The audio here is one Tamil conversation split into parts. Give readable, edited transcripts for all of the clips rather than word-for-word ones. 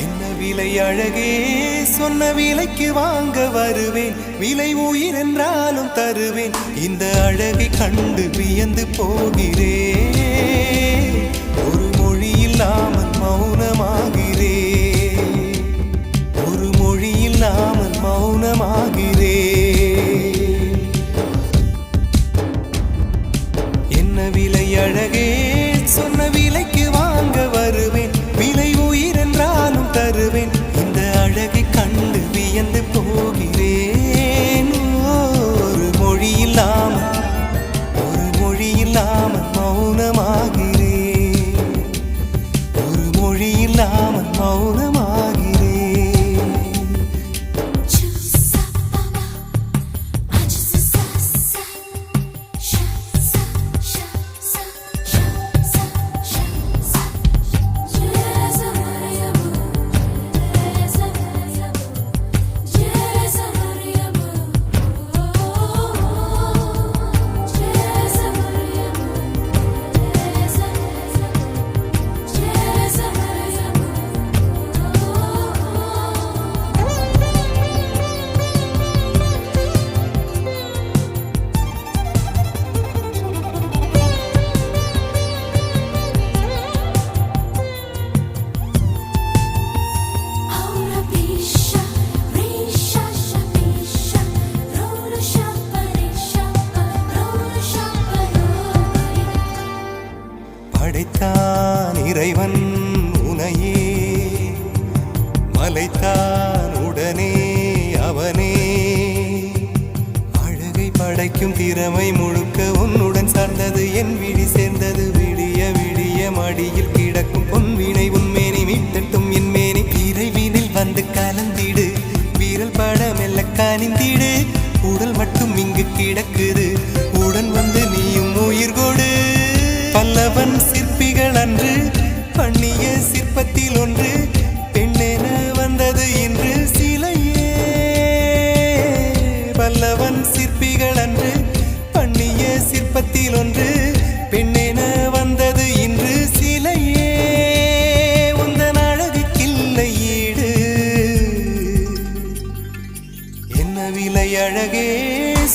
என்ன விலை அழகே சொன்ன விலைக்கு வாங்க வருவேன் விலை உயிர் என்றாலும் தருவேன் இந்த அழகை கண்டு வியந்து போகிறேன் ஒரு மொழி இல்லாமல் மௌனமாகிறேன் ஒரு மொழி இல்லாமல் மௌனமாகிறேன் என்ன விலை அழகே சொன்ன விலைக்கு வாங்க வருவேன் விலை உயிர் என்றாலும் தருவேன் இந்த அழகை கண்டு வியந்து போகிறேன் ஒரு மொழி இல்லாமல் மௌனமாகிறேன் ஒரு மொழி இல்லாமல் மௌனமாகிறேன் படைத்தான் இறைவன் உனையே மலைத்தான் உடனே அவனே அழகை படைக்கும் திறமை முழுக்க உன்னுடன் சார்ந்தது என் விழி சேர்ந்தது விடிய விடிய மடியில் கிடக்கும் பொன்வினை உன்மேனி மீட்டட்டும் என் மேனி இறைவினில் வந்து கலந்திடு வீரல் பட மெல்ல கனிந்திடு உடல் மட்டும் இங்கு கிடக்குது உடன் வந்து நீயும் உயிர் கொடு பல்லவன் சிற்பிகள் அன்று பண்ணிய சிற்பத்தில் ஒன்று பெண்ணென வந்தது இன்று சிலையே பல்லவன் சிற்பிகள் அன்று பண்ணிய சிற்பத்தில் ஒன்று பெண்ணென வந்தது இன்று சிலையே உந்தன் அழகுக்கில்லை ஈடு என்ன விலை அழகே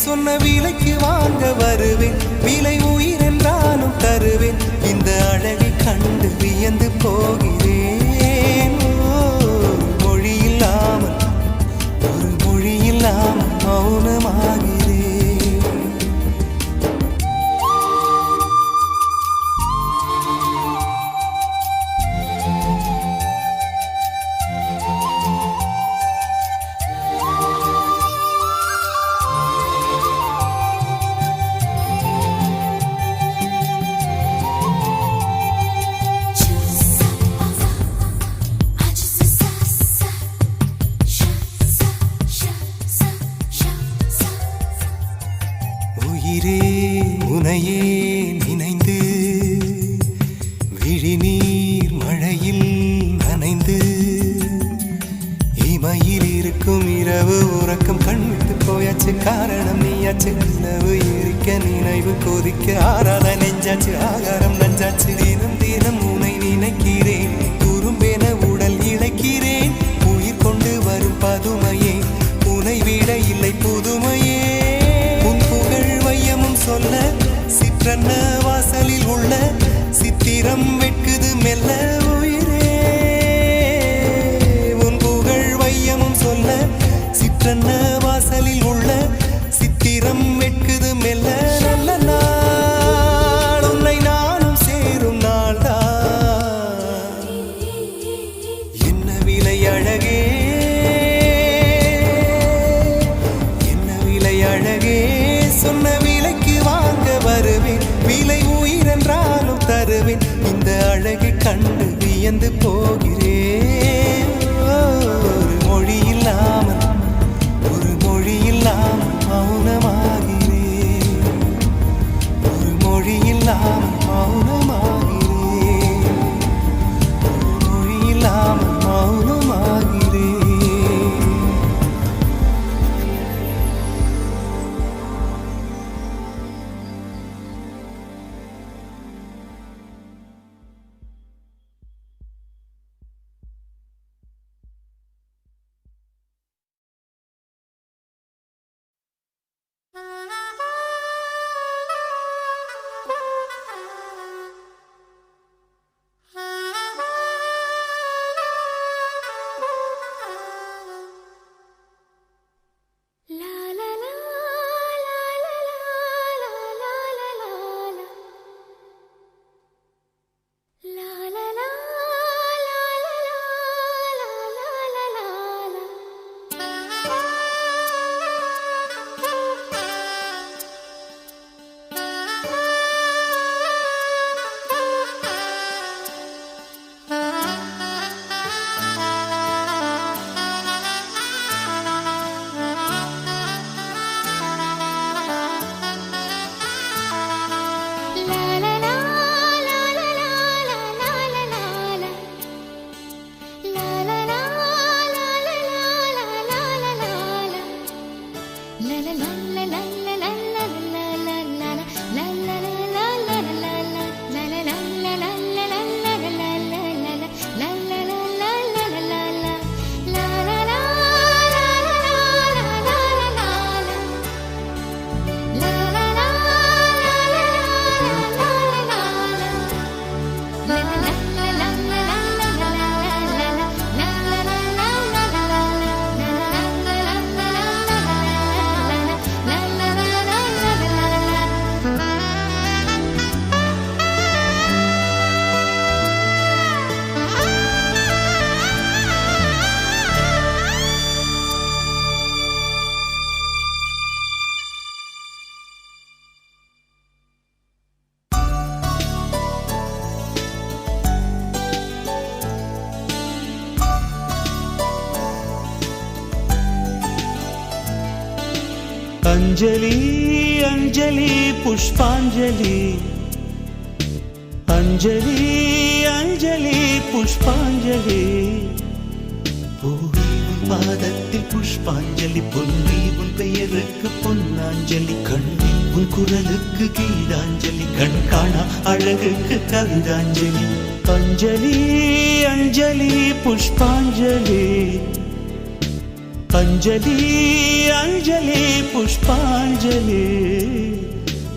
சொன்ன விலைக்கு வாங்க வருவேன் விலை உயிர் என்றாலும் தருவேன் இந்த அழகை கண்டு வியந்து போகிறேன் மொழி இல்லாமல் மௌனமாகிறேன் உயிரே உனையே நினைந்து விழிநீர் மழையில் நனைந்து இமையில் இருக்கும் இரவு உறக்கம் கண்விட்டு போயாச்சு காரணம் நீயாச்சு நிலவு எரிக்க நினைவு கொதிக்க ஆறாத நெஞ்சாச்சு ஆகாரம் நஞ்சாச்சு தினம் தினம் உனை நினைக்கிறேன் குறும்பென உடல் இழைக்கிறேன் உயிர் கொண்டு வரும் பதுமையே உனை விட இல்லை புதுமையே சொல்ல சிற்றன்ன வாசலில் உள்ள சித்திரம் வெட்குது மெல்ல உயிரே உன் புகழ் வையமும் சொல்ல சிற்றன்ன வாசலில் உள்ள சித்திரம் வெட்குது மெல்ல நல்ல நாள் உன்னை நானும் சேரும் நாள்தான் என்ன விலை அழகே என்ன விலை அழகே சொன்ன வருவேன் விலை உயிர் என்றாலும் தருவேன் இந்த அழகை கண்டு வியந்து போகிறேன் ஒரு மொழி இல்லாமல் மௌனமாகிறேன் ஒரு மொழி இல்லாமல் மௌனமாகிறேன் ஒரு மொழி இல்லாமல் மௌனமாகிறேன் அஞ்சலி அஞ்சலி புஷ்பாஞ்சலி அஞ்சலி அஞ்சலி புஷ்பாஞ்சலி பூவே உன் பாதத்தில் புஷ்பாஞ்சலி பொன்னி உன் பெயருக்கு பொன்னாஞ்சலி கண்ணி உன் குரலுக்கு கீதாஞ்சலி கண் காணா அழகுக்கு கவிதாஞ்சலி அஞ்சலி அஞ்சலி புஷ்பாஞ்சலி அஞ்சலி அஞ்சலி புஷ்பாஞ்சலி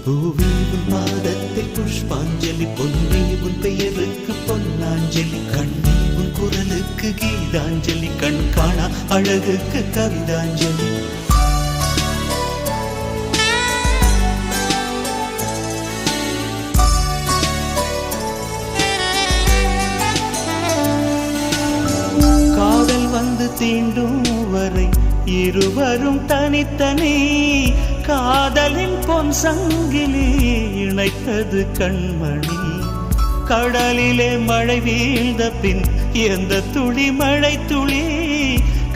பூவே உன் பாதத்தில் புஷ்பாஞ்சலி பொன்னி உன் பெயருக்கு பொன்னாஞ்சலி கண்ணி உன் குரலுக்கு கீதாஞ்சலி கண் காணா அழகுக்கு கவிதாஞ்சலி காதல் வந்து தீண்டும் வரை இருவரும் தனித்தனி காதலின் பொன் சங்கிலி இணைத்தது கண்மணி கடலிலே மழை வீழ்ந்த பின் எந்த துளி மழை துளி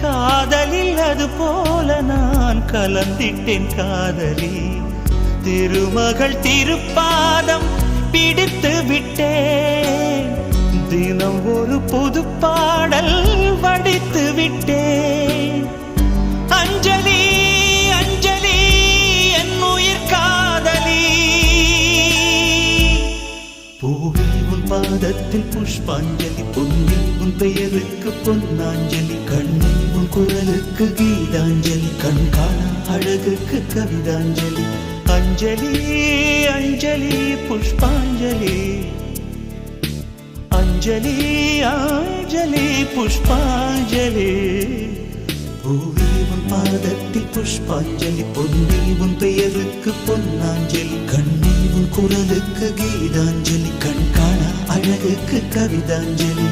காதலில் அது போல நான் கலந்திட்டேன் காதலி திருமகள் திருப்பாதம் பிடித்து விட்டேன் தினம் ஒரு புது பாடல் வடித்து விட்டேன் அஞ்சலி அஞ்சலி என் உயிர் காதலி பூவே உன் பாதத்தில் புஷ்பாஞ்சலி பொன்னி உன் பெயருக்கு பொன்னாஞ்சலி கண்ணி உன் குரலுக்கு கீதாஞ்சலி கண் காணா அழகுக்கு கவிதாஞ்சலி அஞ்சலி அஞ்சலி புஷ்பாஞ்சலி அஞ்சலி அஞ்சலி புஷ்பாஞ்சலி பூவே உன் பாதத்தில் புஷ்பாஞ்சலி பொன்னி உன் பெயருக்கு பொன்னாஞ்சலி கண்ணி உன் குரலுக்கு கீதாஞ்சலி கண் காணா அழகுக்கு கவிதாஞ்சலி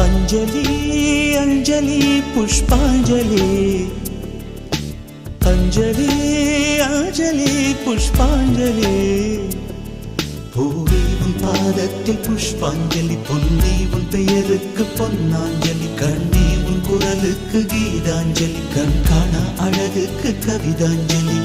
அஞ்சலி அஞ்சலி புஷ்பாஞ்சலி அஞ்சலி அஞ்சலி புஷ்பாஞ்சலி பூவே உன் பாதத்தில் புஷ்பாஞ்சலி பொன்னி உன் பெயருக்கு பொன்னாஞ்சலி கண்ணி உன் குரலுக்கு கீதாஞ்சலி கண் காணா அழகுக்கு கவிதாஞ்சலி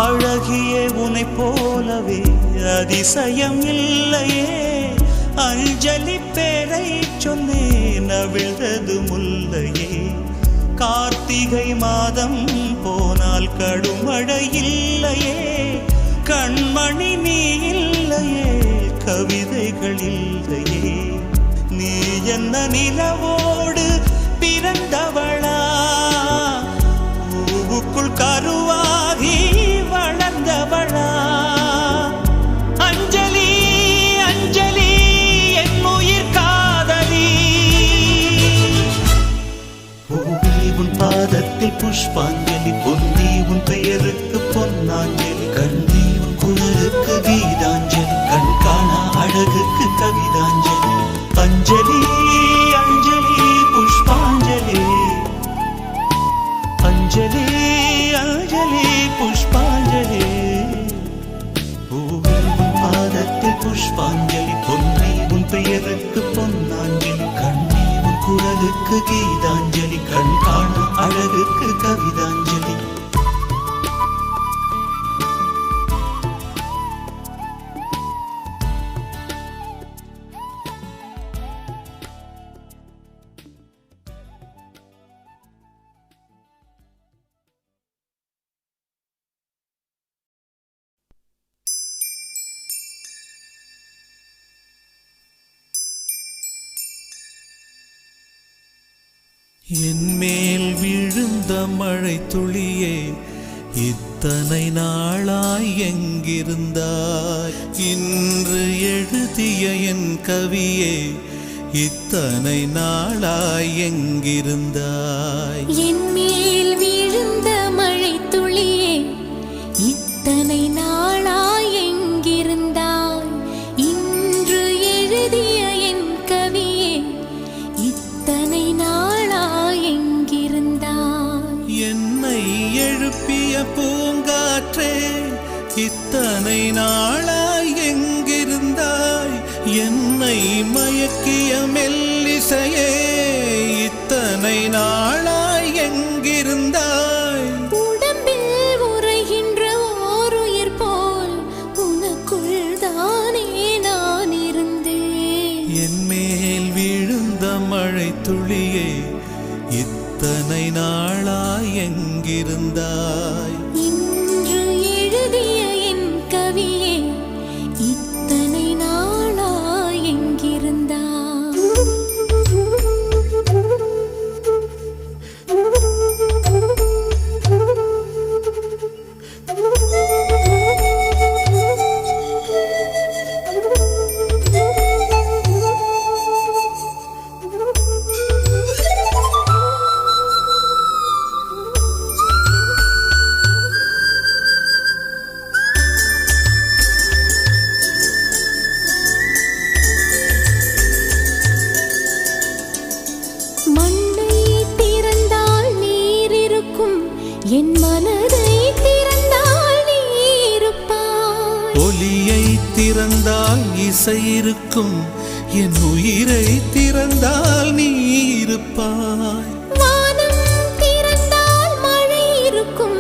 அழகியே உனை போலவே அதிசயம் இல்லையே அஞ்சலி பேரை சொன்னேன் அவிழ்ந்தது முல்லையே கார்த்திகை மாதம் போனால் கடுமழை இல்லையே கண்மணி நீ இல்லையே கவிதைகள் இல்லையே நீ என்ன நிலவோடு பிறந்தவளா பாதத்தில் புஷ்பாஞ்சலி பொன்னி உன் பெயருக்கு பொன்னாஞ்சலி கண்ணி உன் குரலுக்கு கீதாஞ்சலி கண் காணா அழகுக்கு கவிதாஞ்சலி அஞ்சலி அஞ்சலி புஷ்பாஞ்சலி அஞ்சலி அஞ்சலி புஷ்பாஞ்சலி பாதத்தில் புஷ்பாஞ்சலி பொன்னி உன் பெயருக்கு பொன்னாஞ்சலி கண்ணி உன் குரலுக்கு கீதாஞ்சலி கண் காணா அழகுக்கு கவிதாஞ்சலி என்மேல் விழுந்த மழை துளியே இத்தனை நாளாய் எங்கிருந்தாய் இன்று எழுதிய என் கவியே இத்தனை நாளாய் எங்கிருந்தாய் என்மேல் விழுந்த மழை துளியே இத்தனை நாளாய் எங்கிருந்தாய் இன்று எழுதிய என் கவியே இத்தனை நாளாய் எங்கிருந்தாய் என்னை எழுப்பிய பூங்காற்றே இத்தனை நாளாய் எங்கிருந்தாய் என்னை மயக்கிய மெல்லிசையே இத்தனை நாளாய் எங்கிருந்தாய் உடம்பில் உறைகின்ற ஓருயிர் போல் உனக்குள் தானே நான் இருந்தேன் என்மேல் விழுந்த மழை துளியே இத்தனை நாளாய் எங்கிருந்தாய் இன்று எழுதிய என் கவியே இத்தனை நாளாய் எங்கிருந்தாய் மண்ணை திறந்தால் நீர் இருக்கும் என் மனதை திறந்தால் நீ இருப்பாய் ஒலியை திறந்தால் இசை இருக்கும் என் உயிரை திறந்தால் நீ இருப்பாய் வானம் திறந்தால் மழை இருக்கும்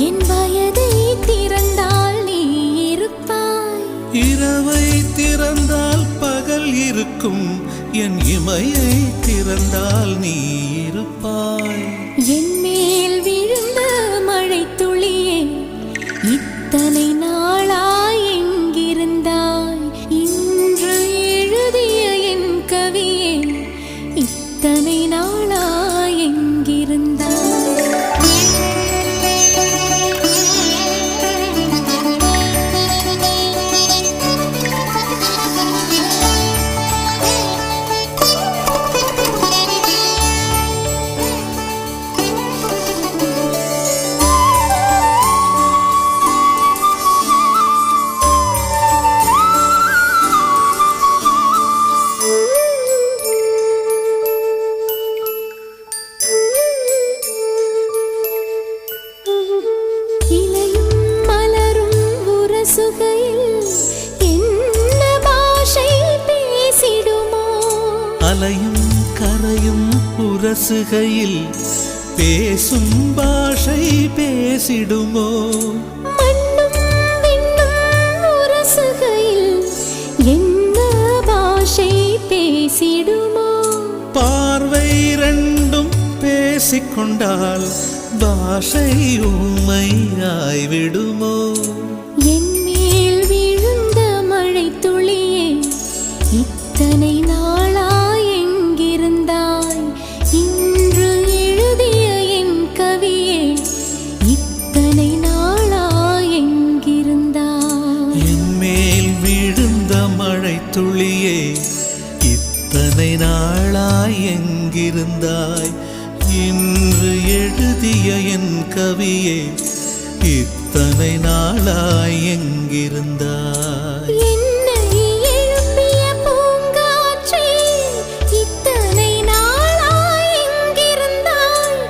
என் வயதை திறந்தால் நீ இருப்பாய் இரவை திறந்தால் பகல் இருக்கும் என் இமையை திறந்தால் நீ இருப்பாய் என் மேல் விழுந்த மழை துளியே இத்தனை நாளாய் எங்கிருந்தாய் இன்று எழுதிய என் கவியே இத்தனை நாளாய் எங்கிருந்தாய் இலையும் மலரும் உரசுகையில் என்ன பாஷை பேசிடுமோ அலையும் கரையும் உரசுகையில் பேசும் பாஷை பேசிடுமோ மண்ணும் விண்ணும் உரசுகையில் என்ன பாஷை பேசிடுமோ பார்வை ரெண்டும் பேசிக்கொண்டால் பாஷை ஊமையாய்விடுமோ என் மேல் விழுந்த மழை துளியே இத்தனை நாளாய் எங்கிருந்தாய் இன்று எழுதிய என் கவியே இத்தனை நாளாய் எங்கிருந்தாய் என்மேல் விழுந்த மழை துளியே இத்தனை நாளாய் எங்கிருந்தாய் இன்று எழுதிய என் கவியே இத்தனை நாளாய் எங்கிருந்தாய்? என்னை எழுப்பிய பூங்காற்றே, இத்தனை நாளாய் எங்கிருந்தாய்?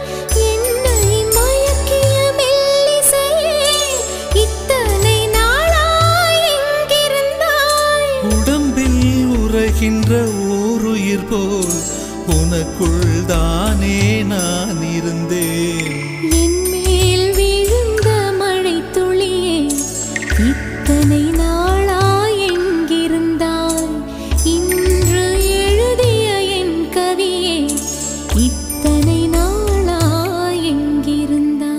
என்னை மயக்கிய மெல்லிசையே, இத்தனை நாளாய் எங்கிருந்தாய்? உடம்பில் உறைகின்ற ஓருயிர் போல் உனக்குள் தானே நான் இருந்தேன். என் மேல் விழுந்த மழைத் துளியே, இத்தனை நாளாய் எங்கிருந்தாய்? இன்று எழுதிய என் கவியே, இத்தனை நாளாய் எங்கிருந்தாய்?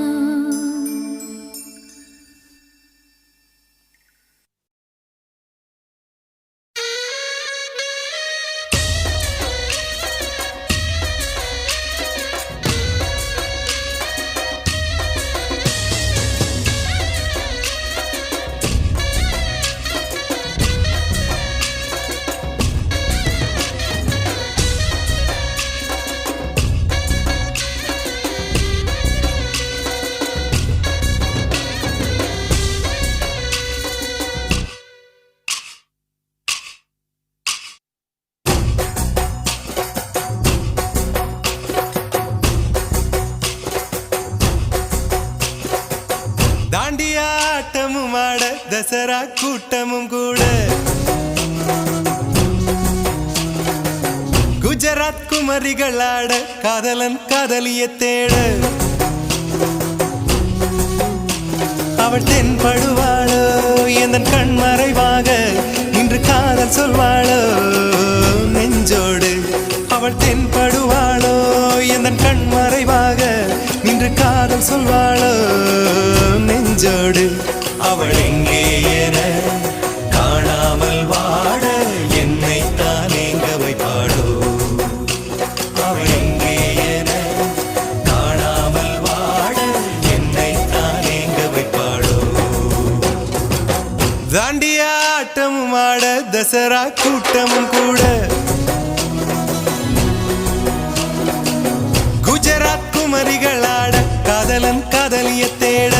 தாண்டியாட்டமும் ஆட தசரா கூட்டமும் கூட குஜராத் குமரிகள் ஆட காதலன் காதலிய தேட அவள் தென்படுவாளோ எந்தன் கண் மறைவாக இன்று காதல் சொல்வாளோ நெஞ்சோடு. அவள் தென்படுவாளோ எந்தன் கண் மறைவாக இன்று காதல் சொல்வாளோ நெஞ்சோடு. அவள் எங்கே என காணாமல் வாட என்னை தான் எங்க வைப்பாளோ. அவள் எங்கே என காணாமல் வாட என்னை தான் எங்க வைப்பாளோ. தாண்டியாட்டமும் ஆட தசரா கூட்டமும் கூட குஜராத் குமரிகள் ஆட காதலன் காதலிய தேட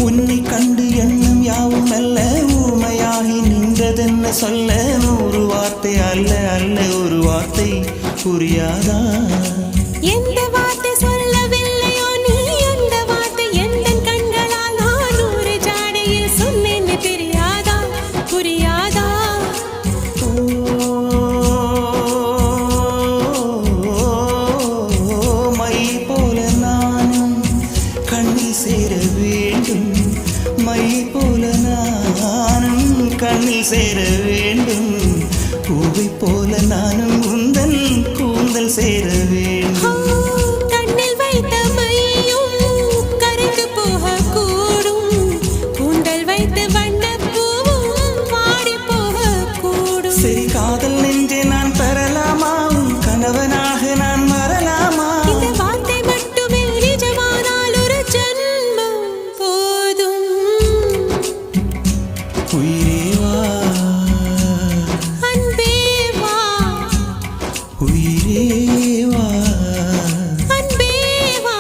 உன்னை கண்டு எண்ணம் யாவும் அல்ல ஊமையாகி நின்றதென்ன சொல்ல. 100 வார்த்தை அல்ல அல்ல ஒரு வார்த்தை புரியாதா? எந்த வார்த்தை சொல்லவில்லையோ நீ, அந்த வார்த்தை எந்தன் கண்களால் நான் ஒரு ஜாடையில் சொன்னேன்னு தெரியாதா? புரியாதா? மை போல நானும் கண்ணில் சேர வேண்டும். மை போல நானும் கண்ணில் சேர வேண்டும். பூவை போல நானும் உந்தன் கூந்தல் சேர வேண்டும். கண்ணில் வைத்த மையும் கரைந்து போகக்கூடும். கூந்தல் வைத்த வண்ணப்பூவும் வாடி போகக்கூடும். சரி காதல் நெஞ்சே நான் பெறலாமா? உன் கணவனாக நான் மறலாமா? இந்த வார்த்தை மட்டுமே நிஜமானால் ஒரு ஜன்மம் போதும். உயிரே வா, அன்பே வா, உயிரே வா, அன்பே வா.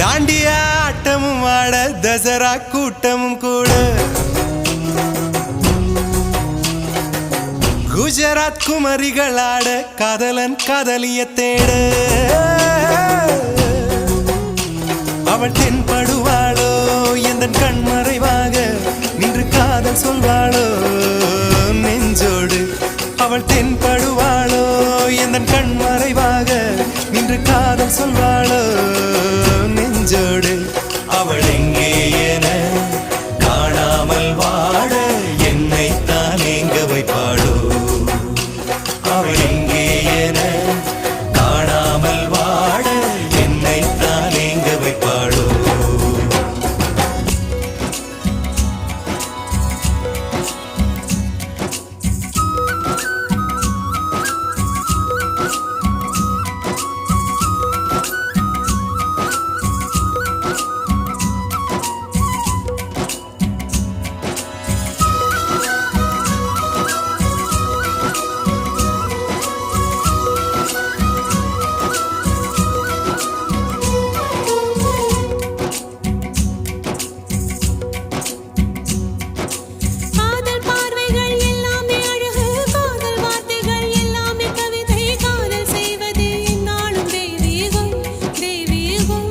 தாண்டியாட்டமும் ஆட தசரா கூட்டமும் கூட குஜராத் குமரிகள் ஆட காதலன் காதலிய தேட அவள் தென்படுவாளோ எந்தன் கண் மறைவாக நின்று காதல் சொல்வாளோ நெஞ்சோடு. சொல்வாளோ நெஞ்சோடு அவள் எங்கே என காணாமல் வாட என்னைத்தான் எங்க வைப்பாளோ அவள் எங்கே என காணாமல் வாட என்னைத்தான் எங்க வைப்பாளோ காதல் பார்வைகள் எல்லாமே அழகு காதல் வார்த்தைகள் எல்லாமே கவிதை காதல் செய்வதே நாளும் தெய்வீகம் தெய்வீகம்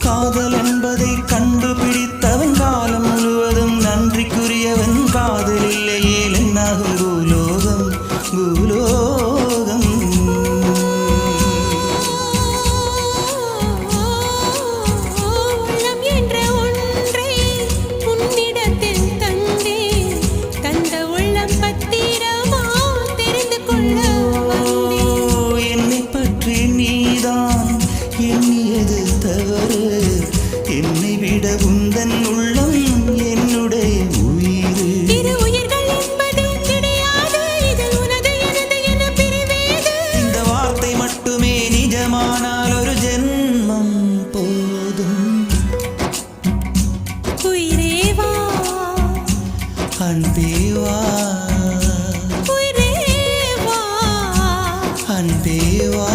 காதல் என்பதை கண்டுபிடித்தவன் காலம் முழுவதும் நன்றிக்குரியவன் காதல் இல்லையே என்னாகும் பூலோகம் பூலோகம் உள்ளம் என்ற ஒன்றை உன்னிடத்தில் தந்தேன் தந்த உள்ளம் பத்திரமா தெரிந்து கொள்ள வந்தேன் என்னை பற்றி நீதான் எண்ணியது தவறு என்னை விட உந்தன் உள்ளம் என்னுடைய உயிர் இரு உயிர்கள் என்பதே கிடையாது இதில் உனது எனது என பிரிவேது இந்த வார்த்தை மட்டுமே நிஜமானால் ஒரு ஜென்மம் போதும் உயிரே வா அன்பே வா உயிரே வா அன்பே வா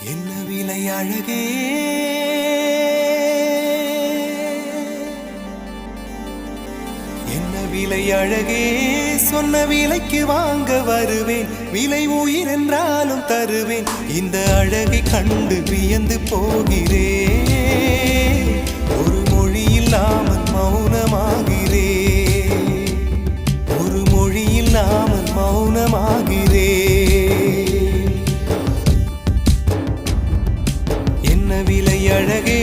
என்ன விலை அழகே என்ன விலை அழகே சொன்ன விலைக்கு வாங்க வருவேன் விலை உயிர் என்றாலும் தருவேன் இந்த அழகை கண்டு வியந்து போகிறேன் ஒரு மொழி இல்லாமல் மௌனமாகிறேன் ஒரு மொழி இல்லாமல் மௌனமாகிறேன் என்ன விலை அழகே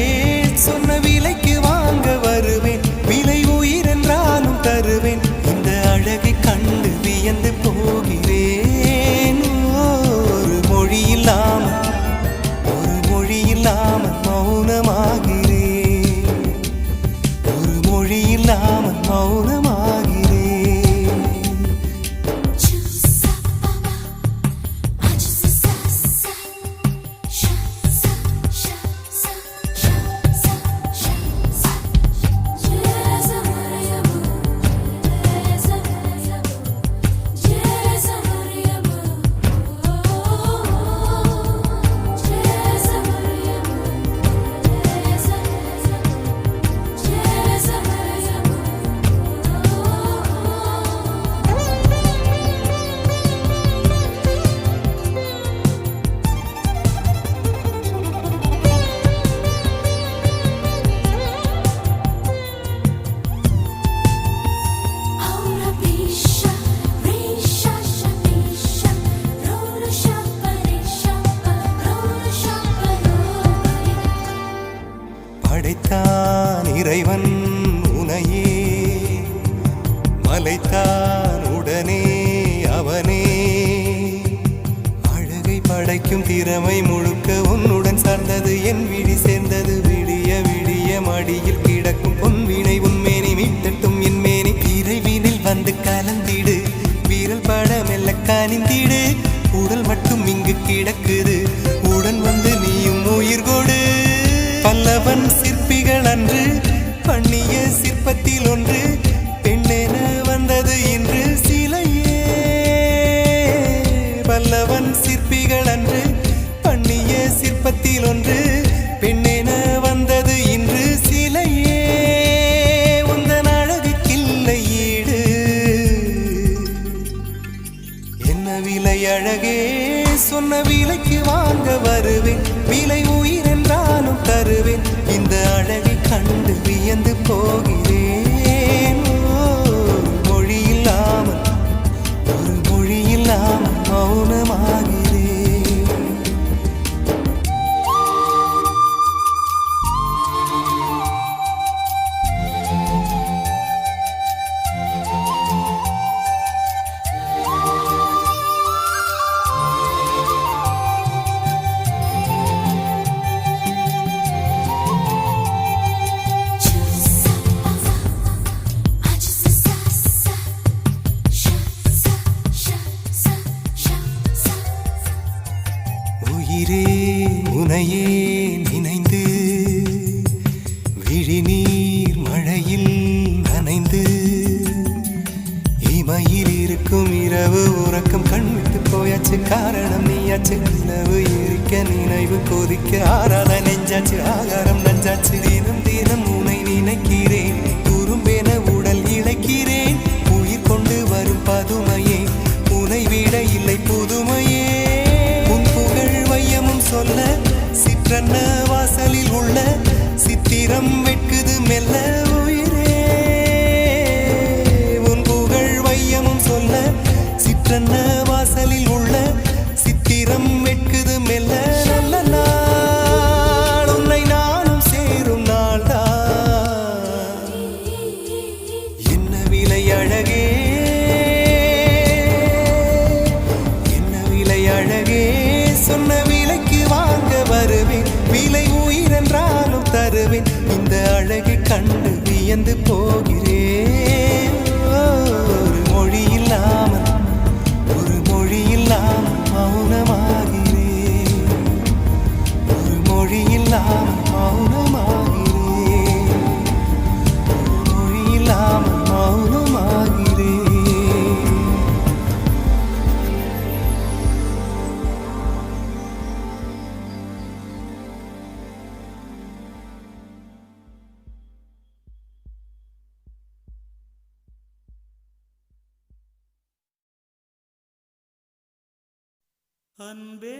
சொன்ன விலைக்கு வாங்க வருவேன் விலை உயிர் என்றாலும் தருவேன் இந்த அழகை கண்டு படைக்கும் திறமை முழுக்க உன்னுடன் சார்ந்தது என் விழி சேர்ந்தது விடிய விடிய மடியில் கிடக்கும் பொன்வினை உன்மேனி மீட்டட்டும் என் மேனி விரைவினில் வந்து கலந்திடு வீரல் பட மெல்ல காணிந்திடு உடல் மட்டும் இங்கு கிடக்குது உடன் வந்து நீயும் உயிர் கொடு பல்லவன் சிற்பிகள் அன்று பண்ணிய சிற்பத்தில் ஒன்று பெண்ணென வந்தது இன்று சிலையே பல்லவன் சிற்பிகள் அன்று பண்ணிய சிற்பத்தில் ஒன்று பெண்ணென வந்தது இன்று சிலையே உந்தன் அழகுக்கில்லை ஈடு என்ன விலை அழகே சொன்ன விலைக்கு வாங்க வருவேன் விலை உயிர் என்றாலும் தருவேன் இந்த அழகை கண்டு வியந்து போகிறேன் மொழி இல்லாமல் ஒரு மொழி இல்லாமல் மௌனமாகிறேன் உயிரே உனையே நினைந்து விழிநீர் மழையில் நனைந்து இமையில் இருக்கும் இரவு உறக்கம் கண்விட்டு போயாச்சு காரணம் நீயாச்சு நிலவு எரிக்க நினைவு கொதிக்க ஆறாத நெஞ்சாச்சு ஆகாரம் நஞ்சாச்சு தினம் தினம் உனை நினைக்கிறேன் குறும்பென உடல் இழைக்கிறேன் உயிர் கொண்டு வரும் பதுமையே உனை விட இல்லை புதுமையே வையமும் சொல்ல சிற்றன்ன வாசலில் உள்ள சித்திரம் வெட்குது மெல்ல உயிரே உன் புகழ் வையமும் சொல்ல சிற்றன்ன வாசலில் உள்ள சித்திரம் வெட்குது மெல்ல நல்ல நாள் உன்னை நானும் சேரும் நாள்தான் என்ன விலை அழகே என்ன விலை அழகே சொன்ன விலைக்கு வாங்க வருவேன் விலை உயிர் என்றாலும் தருவேன் இந்த அழகை கண்டு வியந்து போகிறேன் ஒரு மொழி இல்லாமல் மௌனமாகிறேன் ஒரு மொழி இல்லாமல் மௌனமாகிறேன் ஒரு மொழி இல்லாமல் மௌனமாகிறேன் அன்பே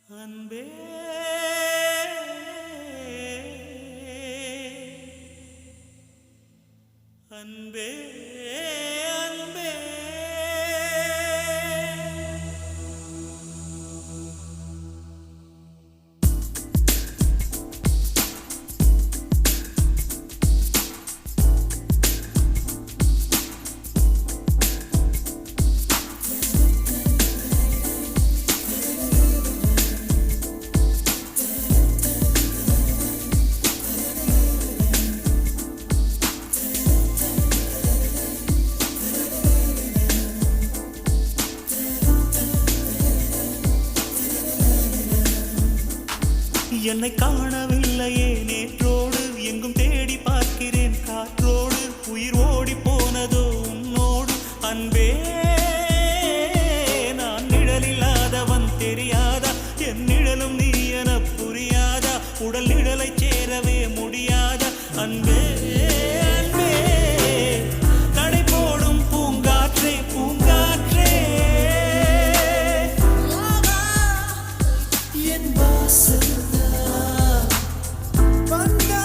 அன்பே அன்பே அன்பே என்னை காணவில்லையே நேற்றோடு எங்கும் தேடி பார்க்கிறேன் காற்றோடு உயிர் ஓடி போனதோ உன்னோடு அன்பே நான் நிழலில்லாதவன் தெரியாதா என் நிழலும் நீ என புரியாதா உடல் நிழலை சேரவே முடியாதா அன்பே அன்பே நடை போடும் பூங்காற்றே பூங்காற்றே என் வாசல் வந்தா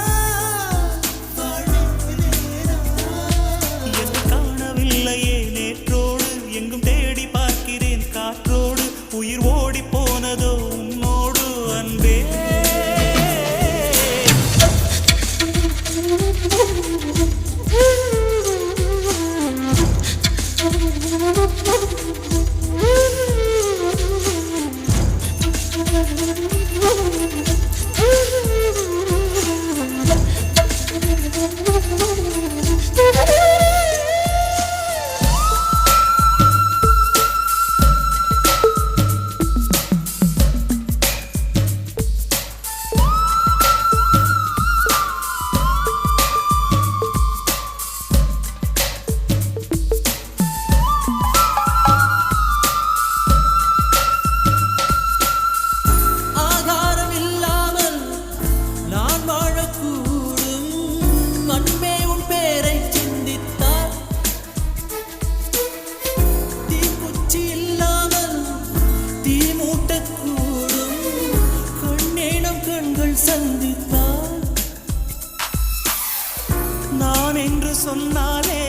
என்று சொன்னாலே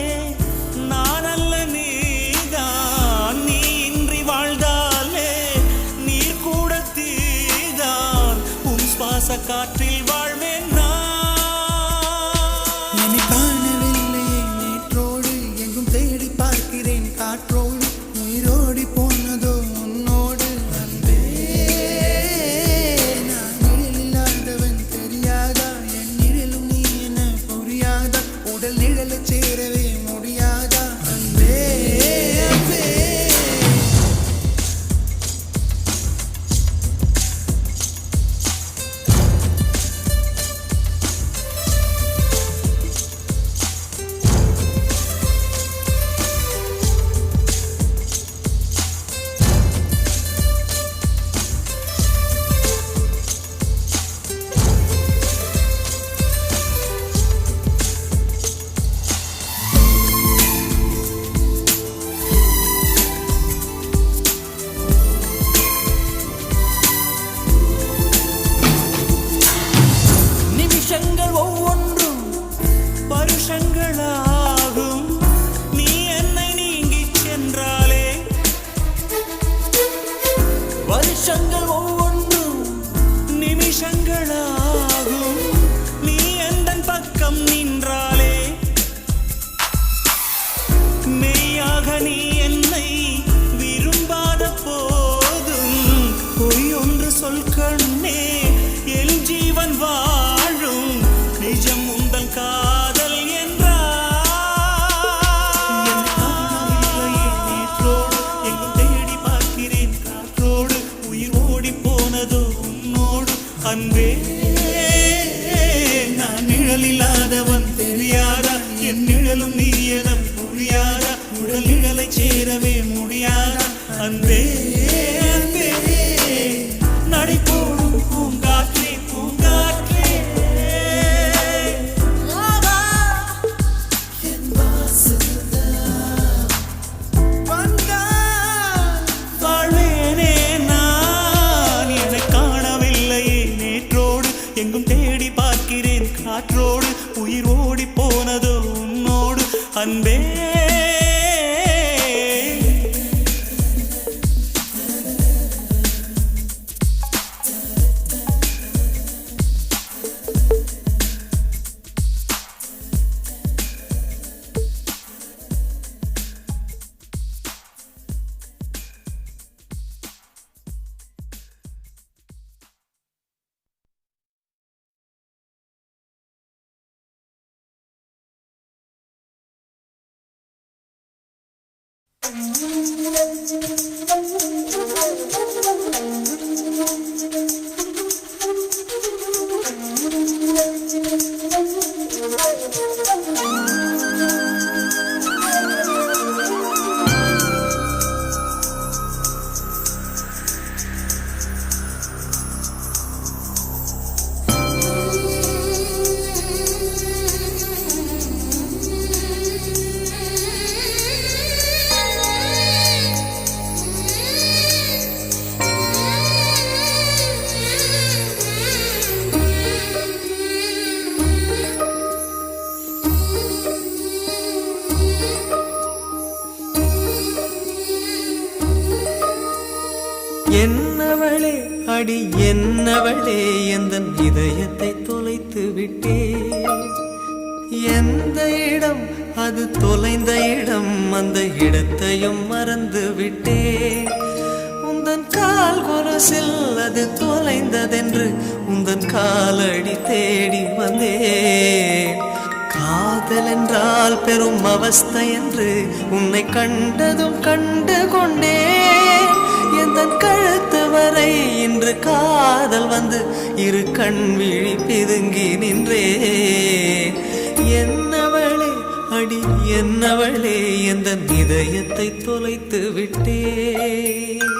நான் அல்ல நீதான். நீ இன்றி வாழ்ந்தாலே நீர் கூட தீதான். உன் சுவாச காற்றில் வாழ்வேன் நான். என்னை காணவில்லையே நேற்றோடு எங்கும் தேடி பார்க்கிறேன் காற்றோடு உயிரோடி போனதோ உன்னோடு அன்பே. நான் நிழல் இல்லாதவன் தெரியாதா என் நிழலும் நீ என புரியாதா உடல் நிழலை சேரவே முடியாதா அன்பே அன்பே. நிமிஷங்கள் ஒவ்வொன்றும் வருஷங்களாகும். நீ என்னை நீங்கிச் சென்றாலே வருஷங்கள் ஒவ்வொன்றும் நிமிஷங்களாகும். நீ எந்தன் பக்கம் நின்றாலே மெய்யாக நீ என்னை விரும்பாத போதும் பொய் ஒன்று சொல் கண்ணே என் ஜீவன் வாழும் நிஜம் உந்தன் காதல் என்றார். நேற்றோடு எங்கும் தேடி பார்க்கிறேன் காற்றோடு உயிர் ஓடி போனதோ உன்னோடு அன்பே. நான் நிழல் இல்லாதவன் தெரியாதா என் நிழலும் நீ என புரியாதா உடல் நிழலை சேரவே முடியாதா அன்பே அன்பே. நடை போடும் பூங்காற்றே பூங்காற்றே வாழ்வேனே நான். என்னை காணவில்லையே நேற்றோடு எங்கும் தேடி பார்க்கிறேன் காற்றோடு உயிர் ஓடி போனதோ உன்னோடு அன்பே. என்னவளே அடி என்னவளே எந்தன் இதயத்தை தொலைத்து விட்டே. எந்த இடம் அது தொலைந்த இடம் அந்த இடத்தையும் மறந்து விட்டே. உந்தன் கால் கொலுசில் அது தொலைந்ததென்று உந்தன் காலடி தேடி வந்தேன். காதல் என்றால் பெரும் அவஸ்தை என்று உன்னை கண்டதும் கண்டு கொண்டேன். எந்தன் கழுத்து வரை இன்று காதல் வந்து இரு கண் விழி பிதுங்கி நின்றேன். என்னவளே அடி என்னவளே எந்தன் இதயத்தை தொலைத்து விட்டேன்.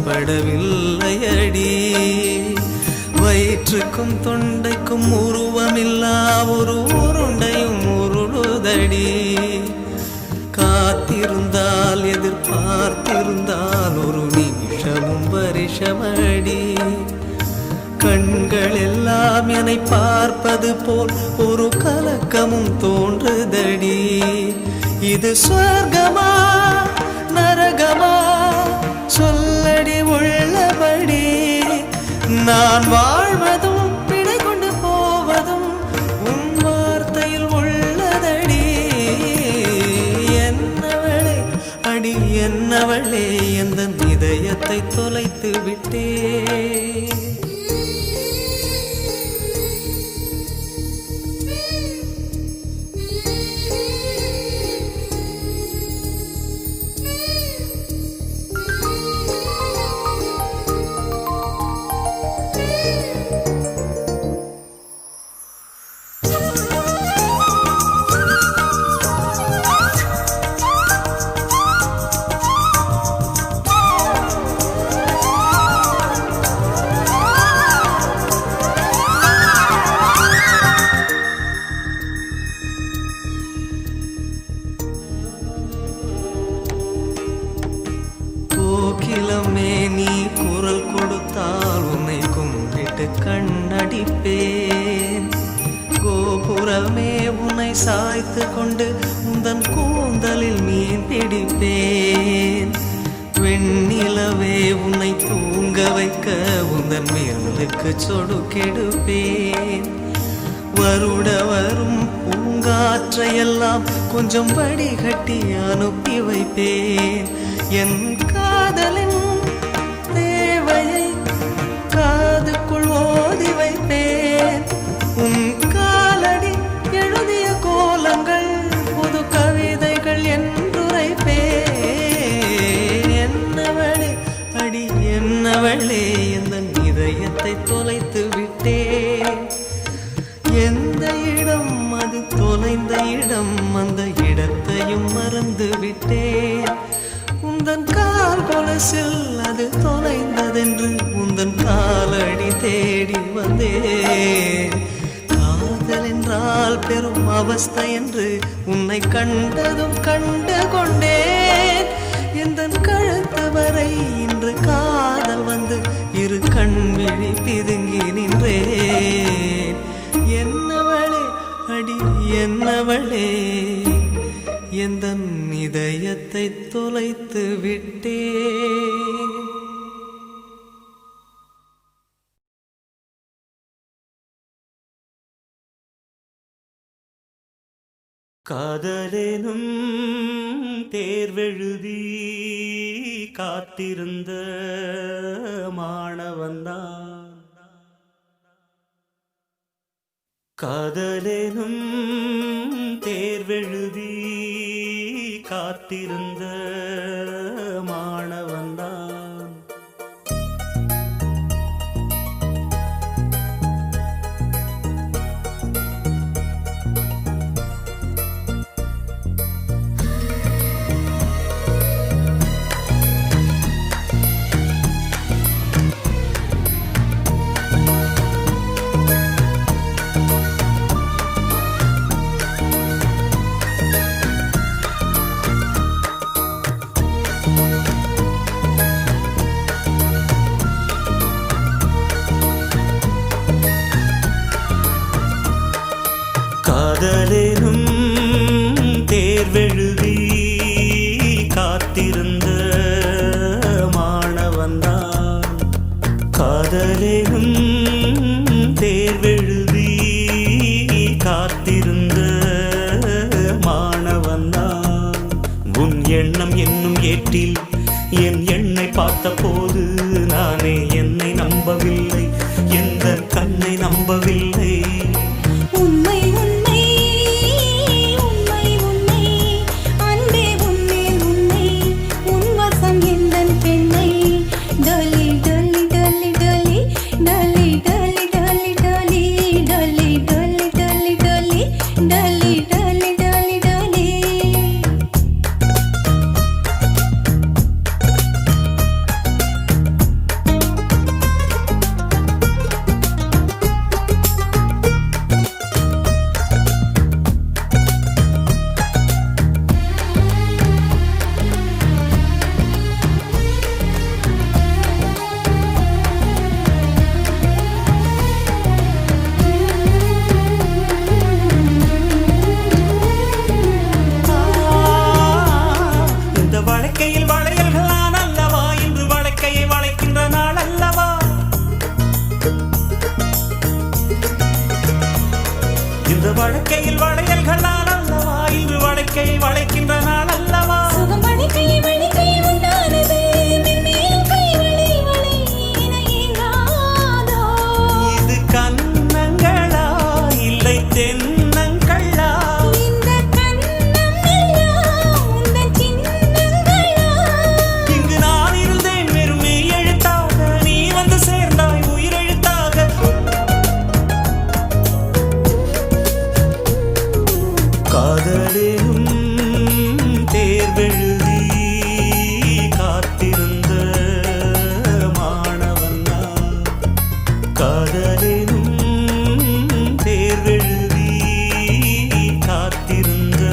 வசப்படவில்லையடி. வயிற்றுக்கும் தொண்டைக்கும் உருவமில்லா ஒரு உருண்டையும் உருளுதடி. காத்திருந்தால் எதிர்பார்த்திருந்தால் ஒரு நிமிஷமும் வருஷமடி. கண்கள் எல்லாம் என்னை பார்ப்பது போல் ஒரு கலக்கமும் தோன்றுதடி. இது சொர்க்கமா நரகமா சொல்லடி உள்ளபடி. நான் வாழ்வதும் பிழை கொண்டு போவதும் உன் வார்த்தையில் உள்ளதடி. என்னவளே அடி என்னவளே எந்த இதயத்தை தொலைத்து விட்டே. கோகிலமே நீ குரல் கொடுத்தால் உன்னை கும்பிட்டு கண்ணடிப்பேன். கோபுரமே உன்னை சாய்த்து கொண்டு உந்தன் கூந்தலில் மீன் பிடிப்பேன். வெண்ணிலவே உன்னை தூங்க வைக்க உந்தன் மேலுக்கு சொடுக்கெடுப்பேன். வருட வரும் பூங்காற்றையெல்லாம் கொஞ்சம் வடிகட்டி அனுப்பி வைப்பேன். என் காதலின் தேவையை காதுக்குள் ஓதி வைப்பேன். உன் காலடி எழுதிய கோலங்கள் புது கவிதைகள் என்றுரைப்பேன். என்னவளே அடி என்னவளே எந்த இதயத்தை தொலைத்து விட்டேன். எந்த இடம் அது தொலைந்த இடம் அந்த இடத்தையும் மறந்து விட்டேன். உந்தன் கால் கொலசில் அது தொலைந்ததென்று உந்தன் காலடி தேடி வந்தேன். காதல் என்றால் பெரும் அவஸ்தை என்று உன்னை கண்டதும் கண்டு கொண்டேன். எந்தன் கழுத்து வரை இன்று காதல் வந்து இரு கண் விழி பிதுங்கி நின்றேன். என்னவளே அடி என்னவளே எந்தன் இதயத்தை தொலைத்து விட்டேன். காதலேனும் தேர்வெழுதி காத்திருந்த மாணவன்தான். காதலேனும் தேர்வெழுதி காத்திருந்த மாணவன்தான். காதலேனும் தேர்வெழுதி காத்திருந்த மாணவன்தான். காதலேனும் தேர்வெழுதி காத்திருந்த மாணவன்தான். உன் எண்ணம் என்னும் ஏட்டில் என் எண்ணை பார்த்த போது நானே என்னை நம்பவில்லை, எந்த கண்ணை நம்பவில்லை. உண்மை உண்மை உண்மை உண்மை அன்பே உன்மேல் உண்மை உன் வசம் எந்தன் பெண்ணை. டொலி டொலி டொலி டொலி டொலி டொலி டொலி டொலி டொலி டொலி டொலி டொலி டொலி டொலி டொலி. வழக்கையில் வளையல்களால் அல்லவா இன்று வழக்கை வளைக்கின்ற நாள் அல்லவா சுகம் வளைக்கையில் வளைக்கையில் உண்டானது மென்மேலும் கை வளை வளை என ஏங்காதோ இது கன்னங்களா இல்லை தென்னங்களா இந்த கண்ணம் எல்லாம் உந்தன் சின்னங்களா இங்கு நான் இருந்தேன் வெறும் மெய் எழுத்தாக நீ வந்து சேர்ந்தாய் உயிரெழுத்தாக காதலேனும் தேர்வெழுதி காத்திருந்த மாணவன் நான். காதலேனும் தேர்வெழுதி காத்திருந்த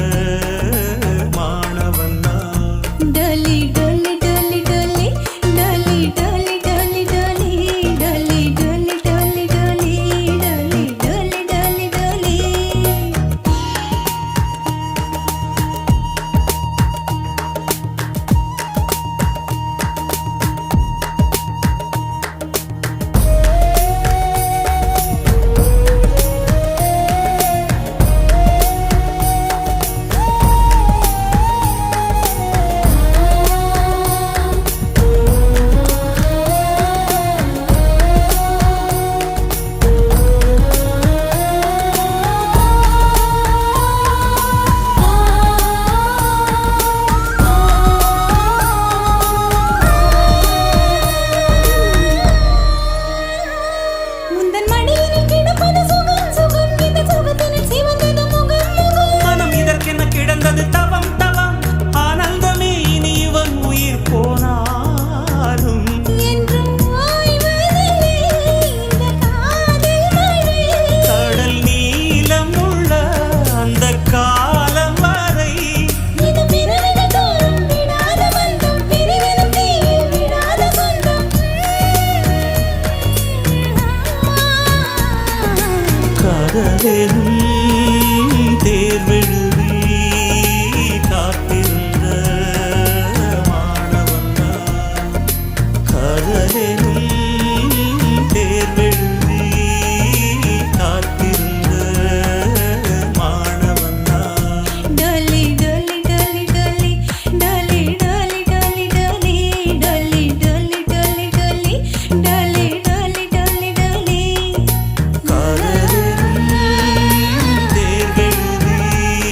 மாணவன் நான். டலி டலி டலி டலி டலி டலி டலி டலி டலி டலி டலி டலி டலி டலி டலி டலி உந்தன் மடியினில் கிடப்பது சுகம் சுகம் இந்த சுகத்தினில் சிவந்தது முகம் முகம் மனம் இதற்கென கிடந்தது தவம் தவம் ஆனந்தமே இனி இவன் உயிர் போனாலும் என்றும் ஓய்வதில்லை இந்த காதல் மழை கடல் நீளம் உள்ள அந்த காலம் வரை இது பிறவிகள் தோறும் விடாத பந்தம் பிரிவினும் தீயில் விடாத சொந்தம் காதலேனும் தேர்வெழுதி காத்திருந்த மாணவன் நான். காதலேனும் தேர்வெழுதி காத்திருந்த மாணவன் நான். டலி டலி டலி டலி டலி டலி டலி டலி டலி டலி டலி டலி டலி டலி டலி டலி காதலேனும் தேர்வெழுதி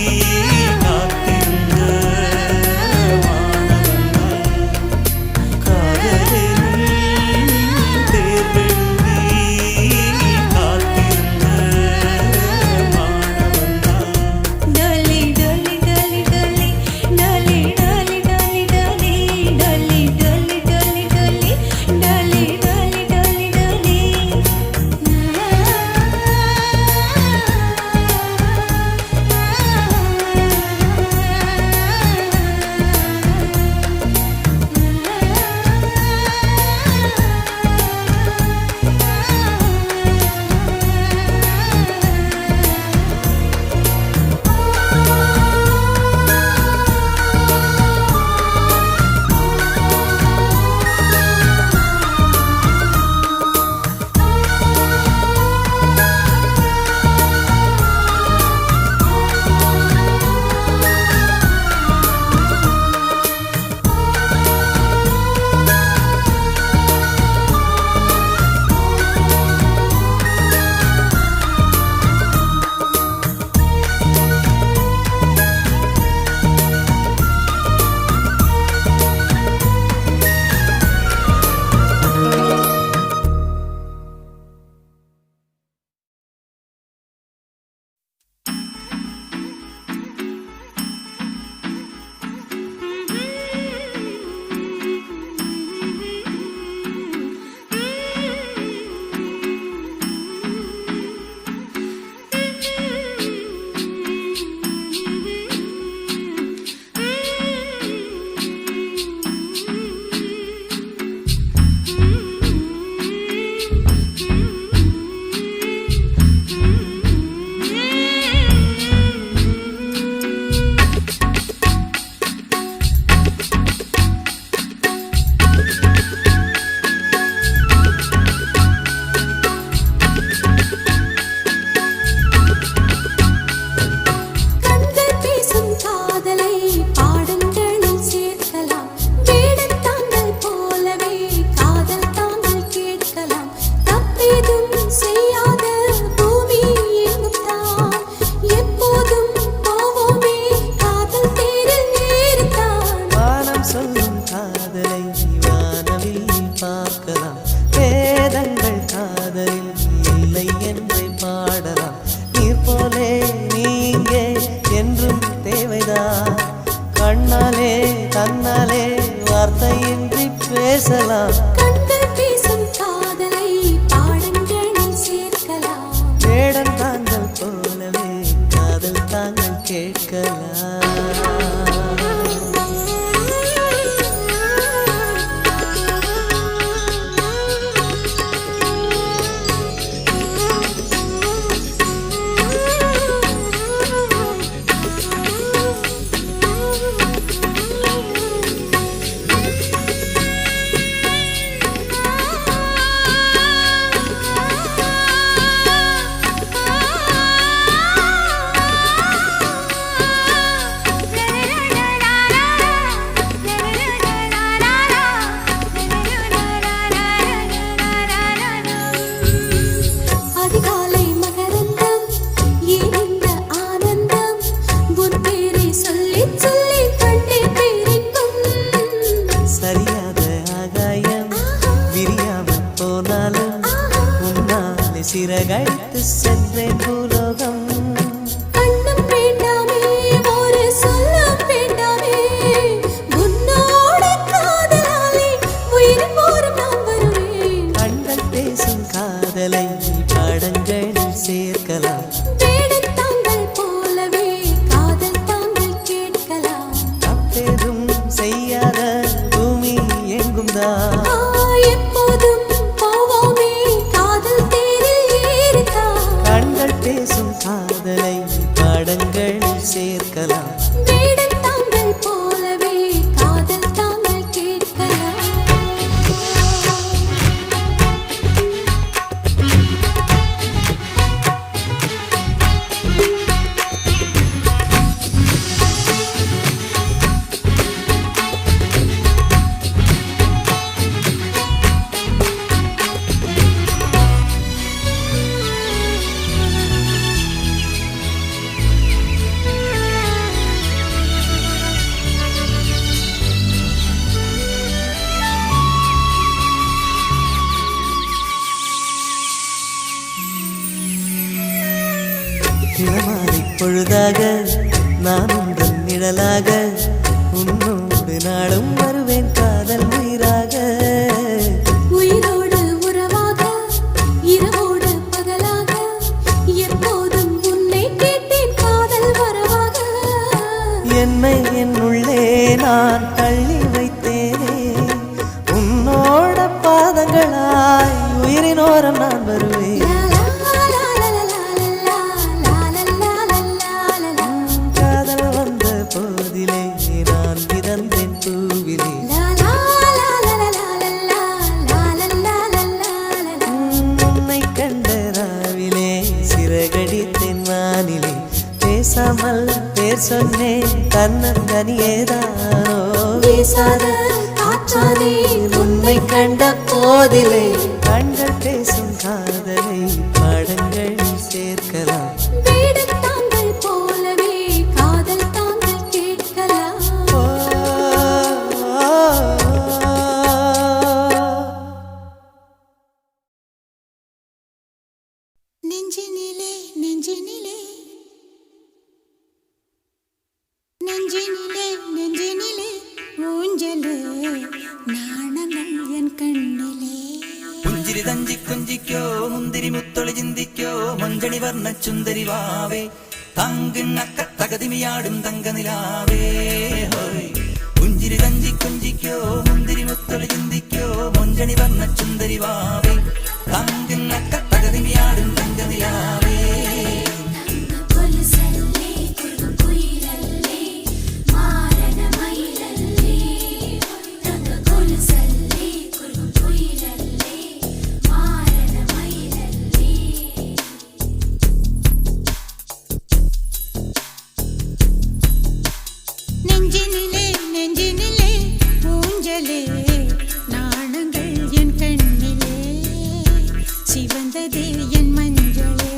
பேசலாம். கண்கள் பேசும் காதலை பாடங்களில் சேர்க்கலாம். வேடம் தாங்கள் போலவே காதல் தாங்கள் கேட்கலாம். அதிகாலை மகரந்தம் ஏன் இந்த ஆனந்தம் உன் பேரை சொல்லி சொல்லி கண்ணீர் பேரிக்கும். சரியாத ஆகாயம் விரியாம போனாலும் உன்னாலே சிறகடித்து சென்றேன் பூலோகம். கண்ணும் வேண்டாமே ஒரு சொல்லும் வேண்டாமே உன்னோட காதலாலே உயிர் போரும் நான் வருவேன். கண்கள் பேசும் காதலை பாடங்களில் சேர்க்கலாம். வேடம் தாங்கள் போலவே காதல் தாங்கள் கேட்கலாம். தப்பேதும் செய்யாத பூமி எங்கும் தான். எப்போதும் போவோமே காதல் தேரில் ஏறித்தான். கண்கள் பேசும் காதலை பாடங்களில் சேர்க்கலாம். வேடம் தாங்கள் போலவே காதல் தாங்கள் கேட்கலாம். இளமாலை பொழுதாக நான் உந்தன் நிழலாக உன்னோடு நாளும் வருவேன் காதல் உயிராக. உயிரோடு உறவாக இரவோடு பகலாக எப்போதும் உன்னை கேட்டேன் காதல் வரவாக. என்னை என்னுள்ளே நான் தள்ளி வைத்தேனே உன்னோட பாதங்களாய் உயிரினோரம் நான் வருவேன். காதல் வந்த போதிலே நான் பிறந்தேன் பூவிலே. உன்னை கண்ட ராவிலே சிறகடித்தேன் வானிலே. பேசாமல் பேர் சொன்னேன் தன்னந்தனியேதானோ. வீசாத காற்றானே உன்னை கண்ட போதிலே கண்கள் பேசும் காதலை பாடங்களில் சேர்க்கலாம். வேடம் தாங்கள் போலவே காதல் தாங்கள் கேட்கலாம். ஓ, நெஞ்சினிலே நெஞ்சினிலே நெஞ்சினிலே நெஞ்சினிலே ஊஞ்சலே நாணங்கள் என் கண்ணிலே. പുഞ്ചിരി തഞ്ചി കൊഞ്ചിക്കോ മുന്തിരി മുത്തൊളി ചിന്തിക്കോ മഞ്ചണി വർണ്ണ ചുന്ദരി വാവേ തങ്കിണ്ണക്ക തകതിമിയാടും തങ്കനിലാവേ ഹോയ്. പുഞ്ചിരി തഞ്ചി കൊഞ്ചിക്കോ മുന്തിരി മുത്തൊളി ചിന്തിക്കോ മഞ്ചണി വർണ്ണ ചുന്ദരി വാവേ തങ്കിണ്ണക്ക തകതിമിയാടും തങ്കനിലാവേ. கொலுசல்லே குயிலல்லே மாரண மயிலல்லே தங்க கொலுசல்லே குயிலல்லே மாரண மயிலல்லே. நெஞ்சினிலே நெஞ்சினிலே ஊஞ்சலே நாணங்கள் என் கண்ணிலே சிவந்ததே என் மஞ்சளே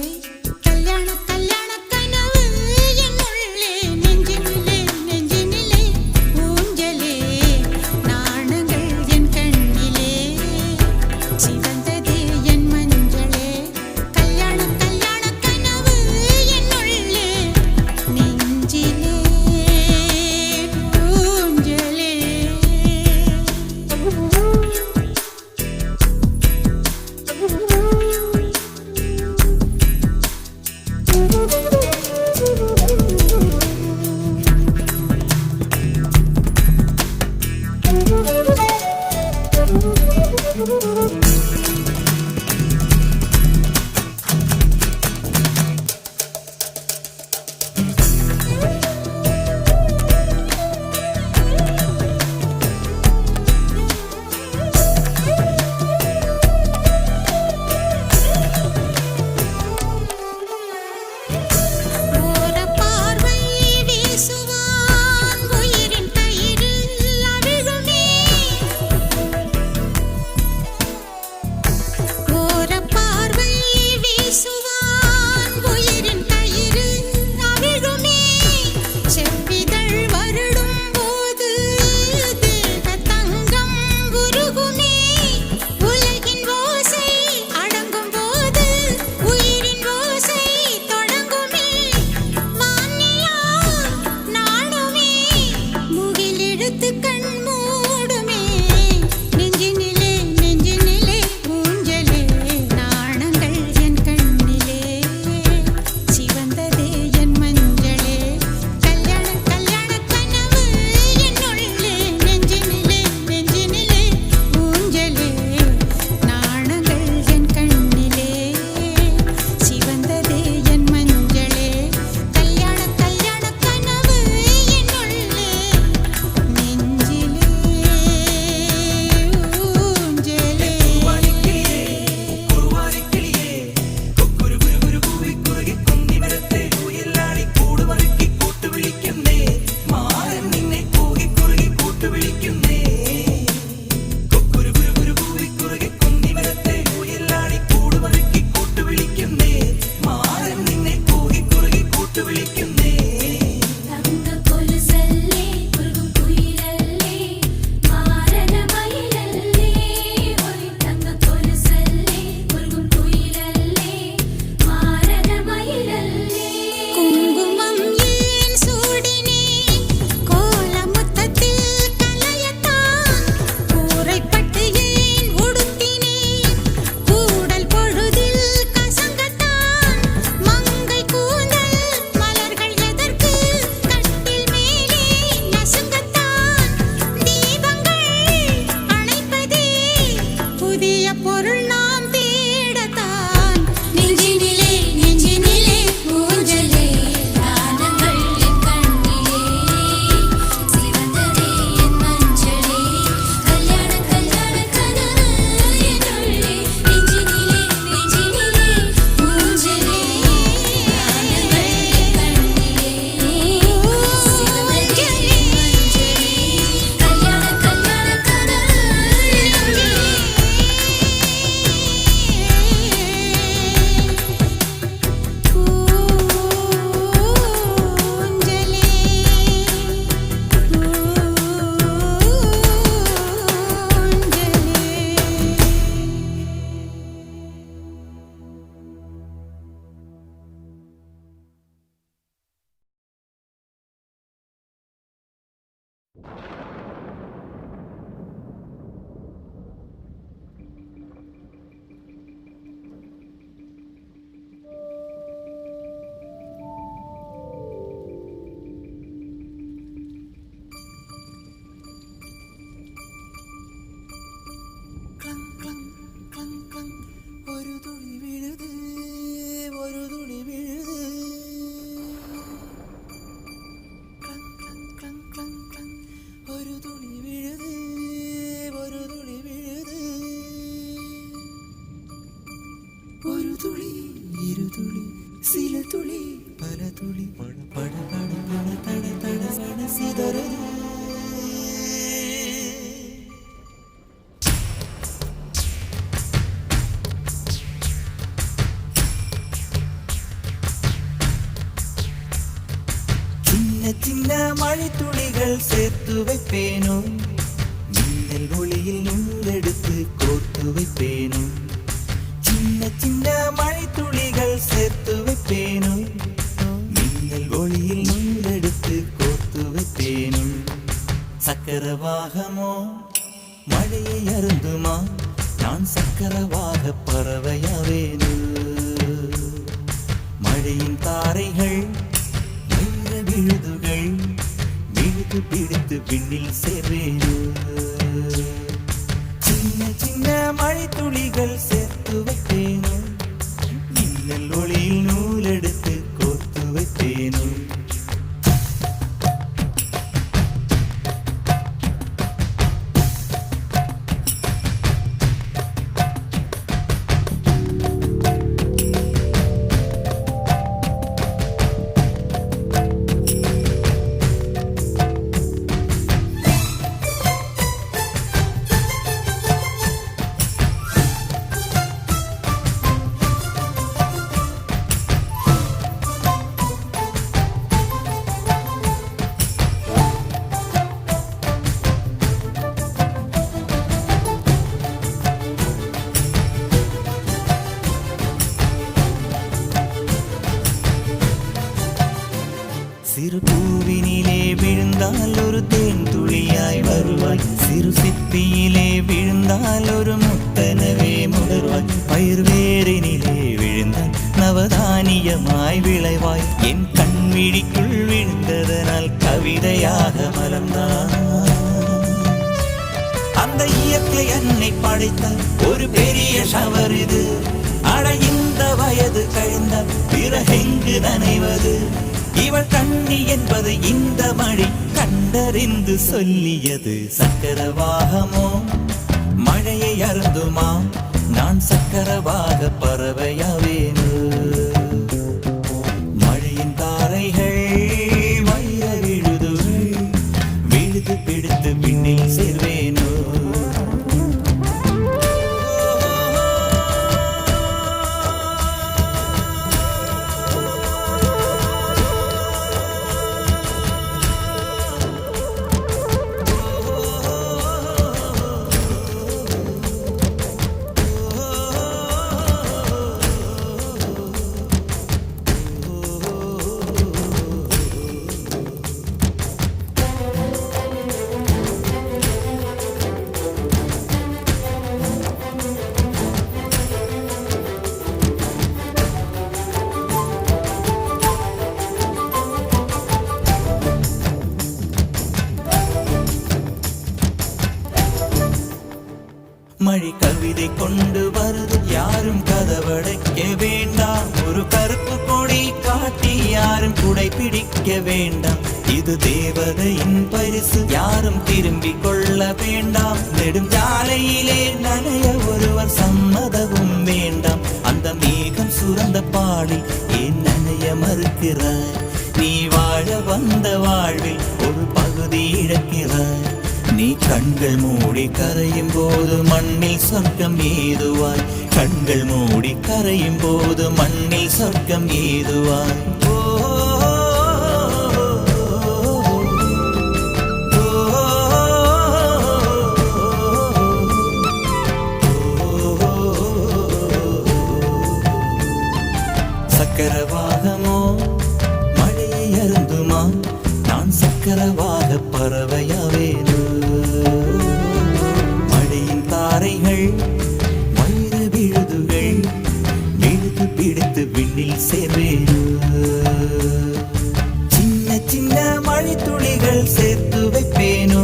துளி பல துளி பட பட பட பட தட தட சட சிதறுது. சின்ன சின்ன மழை துளிகள் சேர்த்து வைப்பேனோ, மின்னல் ஒளியில் நூலெடுத்து கோர்த்து வைப்பேனோ. சின்ன சின்ன மழை துளிகள் சேர்த்து வைப்பேனோ, மின்னல் ஒளியில் நூலெடுத்து கோர்த்து வைப்பேனோ. சக்கரவாகமோ மழையை அருந்துமா, நான் சக்கரவாக பறவையாவேனோ. மழையின் தாரைகள் விழுதுகள் விழுது பிடித்து விண்ணில் சேர்வேனோ. சின்ன சின்ன மழை துளிகள் சேர்த்து வைப்பேனோ, மின்னல் ஒளியில் நூலெடுத்து கோர்த்து வைப்பேனோ. சிறு பூவினிலே விழுந்தால் ஒரு தேன் துளியாய் வருவாய், சிறு சிப்பியிலே விழுந்தால் ஒரு முத்தனவே முடர்வாய். பயிர் வேரினிலே விழுந்தால் நவதானியமாய் விளைவாய். என் கண்விழிக்குள் விழுந்ததனால் கவிதையாக மலர்ந்தாய். அந்த இயற்கை என்னை படைத்தால் ஒரு பெரிய ஷவர் இது. அட இந்த வயது கழிந்தால் பிறகெங்கு நனைவது. இவள் கண்ணி என்பது இந்த மழை கண்டறிந்து சொல்லியது. சக்கரவாகமோ மழையை அருந்துமா, நான் சக்கரவாக பறவையாவேனோ. மழையின் தாரைகள் வைர விழுதுகள் விழுது பிடித்து விண்ணில் சேர்வேனோ. மழை கவிதை கொண்டு வருது, யாரும் கதவடைக்க வேண்டாம். ஒரு கருப்பு கொடி காட்டி யாரும் குடை பிடிக்க வேண்டாம். இது தேவதையின் பரிசு, யாரும் திரும்பிக் கொள்ள வேண்டாம். நெடுஞ்சாலையிலே நனைய ஒருவர் சம்மதமும் வேண்டாம். அந்த மேகம் சுரந்த பாடில் ஏன் நனைய மறுக்கிறாய்? நீ வாழ வந்த வாழ்வில் ஒரு பகுதி இழக்கிறாய். நீ கண்கள் மூடி கரையும் போது மண்ணில் சொர்க்கம் ஏதுவாய். கண்கள் மூடி கரையும் போது மண்ணில் சொர்க்கம் ஏதுவாய். சக்கரவாகமோ மழையை அருந்துமா, நான் சக்கரவாக பறவையாவேனோ. மழையின் தாரைகள் வைர விழுதுகள் விழுது பிடித்து விண்ணில் சேர்வேனோ. சின்ன சின்ன மழை துளிகள் சேர்த்து வைப்பேனோ,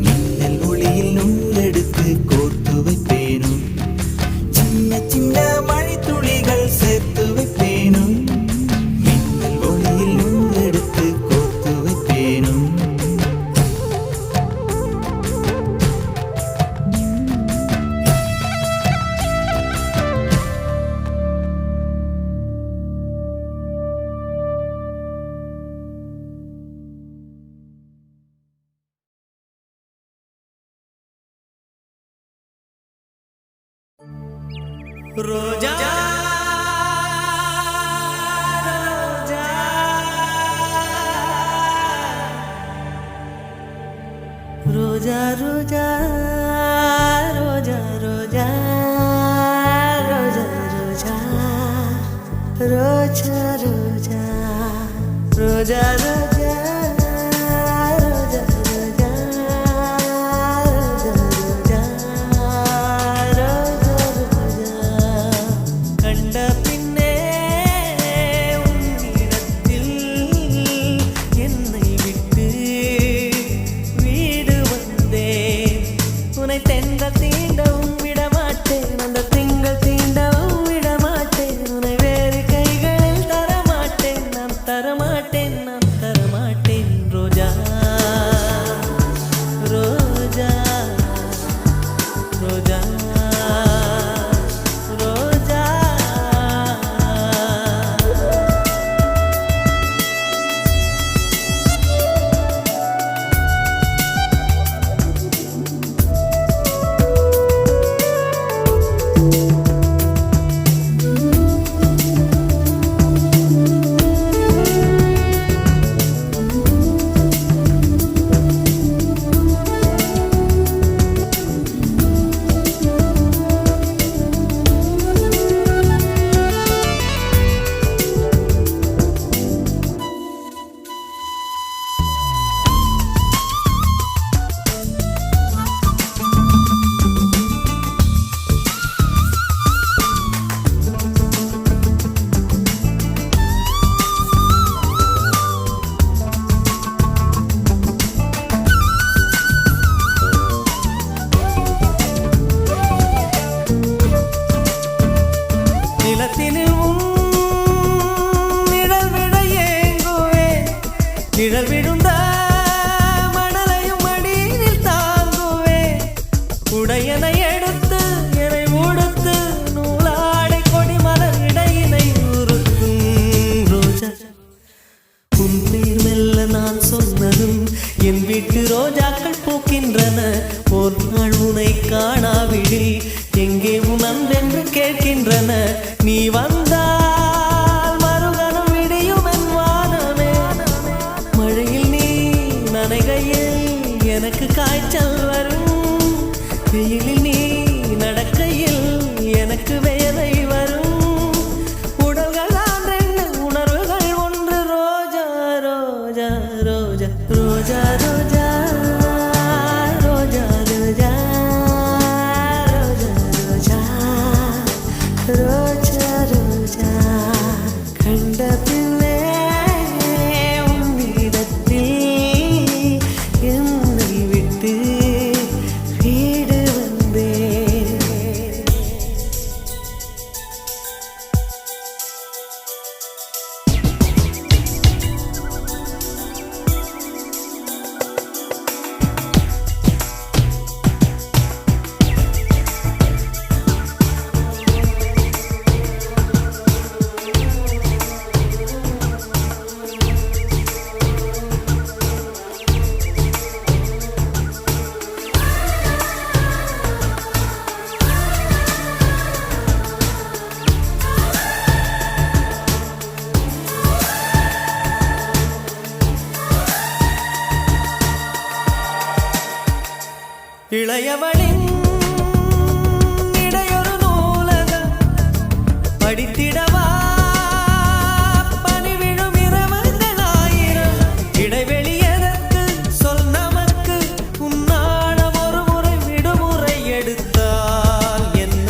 மின்னல் ஒளியில் நூலெடுத்து கோர்த்து வைப்பேனோ. சின்ன சின்ன மழை துளிகள் சேர்த்து வைப்பேனோ, மின்னல் ஒளியில் நூலெடுத்து கோர்த்து வைப்பேனோ. ரோஜா ரோஜா ரோஜா ரோஜா ரோஜா ரோஜா ரோஜா ரோஜா ரோஜா ரோஜா ரோஜா நிழல் விழுந்த மணலையும் மடியில் தாங்குவே உடையனை எடுத்து என்னை உடுத்து நூலாடை கொடி மலர் இடையினை உறுத்தும் ரோஜா உன் பேர் மெல்ல நான் சொன்னதும் என் வீட்டு ரோஜாக்கள் பூக்கின்றன ஒரு நாள் உனை காணாவிடில் எங்கே உன் அன்பென்று கேட்கின்றன நீ வந்தால் எனக்கு காய்ச்சல் வரும் வெயிலில் நீ நடக்கையில் எனக்கு வேலை வரும் உடல்கள் தான் ரெண்டு உணர்வுகள் ஒன்று ரோஜா ரோஜா ரோஜா ரோஜா ரோஜா ரோஜா ரோஜா ரோஜா ரோஜா ரோஜா ரோஜா கண்ட பிள்ளை இளையவளின் இடையொரு நூலகம் படித்திடவா பனிவிழும் இரவுகள் ஆயிரம் இடைவெளி எதற்கு சொல் நமக்கு உன்னாடம் ஒரு முறை விடுமுறை எடுத்தால் என்ன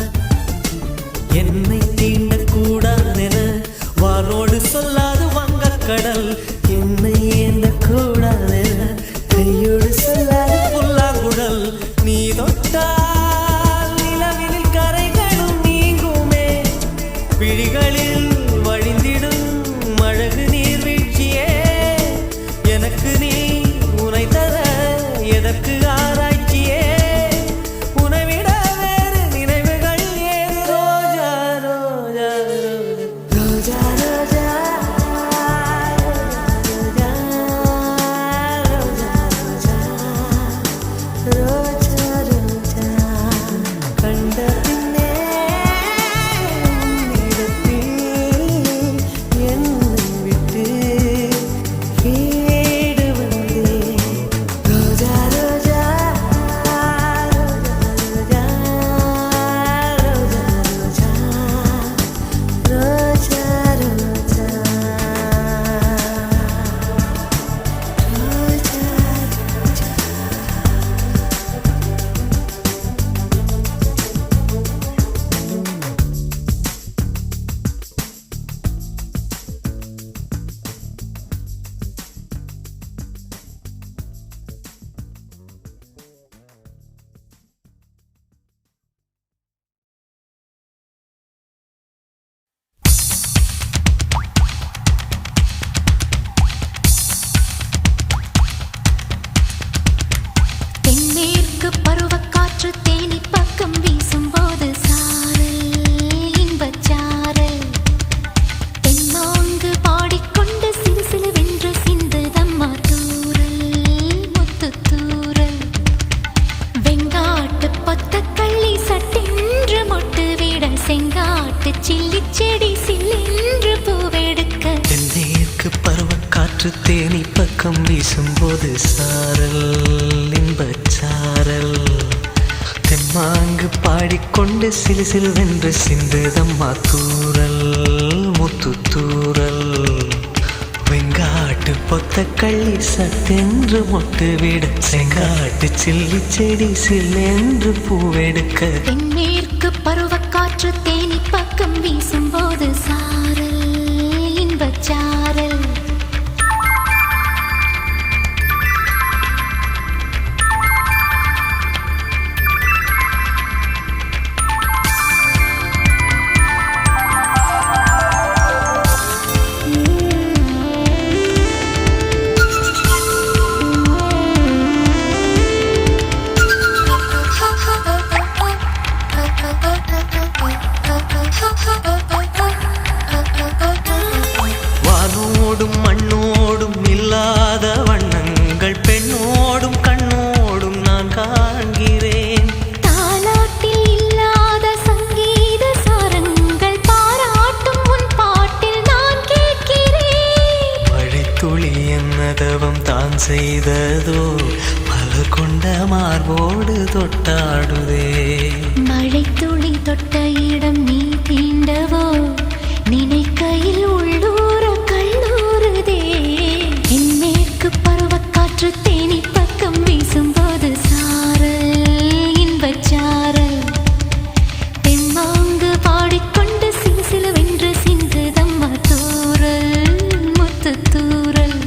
என்னை தீண்டக்கூடாதென வானோடு சொல்லாது வங்கக்கடல் என்னை ஏந்தக்கூடாதென கையோடு சொல்லாது புல்லாங்குழல் நீ தொட்டால் நிலவினில் கரைகளும் நீங்குமே விழிகளில் வழிந்திடும் அழகு நீர்வீழ்ச்சியே எனக்கு நீ உனை தர எதற்கு ஆராய்ச்சியே உனைவிட வேறு நினைவுகள் ஏது ரோஜா ரோஜா ரோஜா ரோஜா ரோஜா ரோஜா ரோஜா ரோஜா காற்று தேனி பக்கம் வீசும்போது சாரல் இன்பச்சாரல் தெம்மாங்கு பாடிக்கொண்டு சிலு சிலுவென்று சிந்துதம்மா தூரல் முத்து தூரல் வெங்காட்டு பொத்த கள்ளி சத்தென்று மொட்டு விட செங்காட்டு சில்லி செடி சில்லென்று பூவெடுக்க தென்மேற்கு பருவக்காற்று தேனி பக்கம் வீசும்போது சாரல் இன்பச்சாரல் வானோடும் மண்ணோடும் இல்லாத வண்ணங்கள் பெண்ணோடும் கண்ணோடும் நான் காண்கிறேன் தாலாட்டில் இல்லாத சங்கீத சாரங்கள் பாராட்டும் உன் பாட்டில் நான் கேட்கிறேன் மழைத்துளி என்னதவம் தான் செய்ததோ மலர் கொண்ட மார்போடு தொட்டாடுதே மழைத்துளி தொட்ட இடம் நீ தீண்டவோ நினைக்கையில் உள்ளூர கல்லூருதே தென்மேற்கு பருவக்காற்று தேனி பக்கம் வீசும்போது சாரல் இன்பச்சாரல் தெம்மாங்கு பாடிக்கொண்டு சிலு சிலுவென்று சிந்துதம்மா தூரல் முத்து தூரல்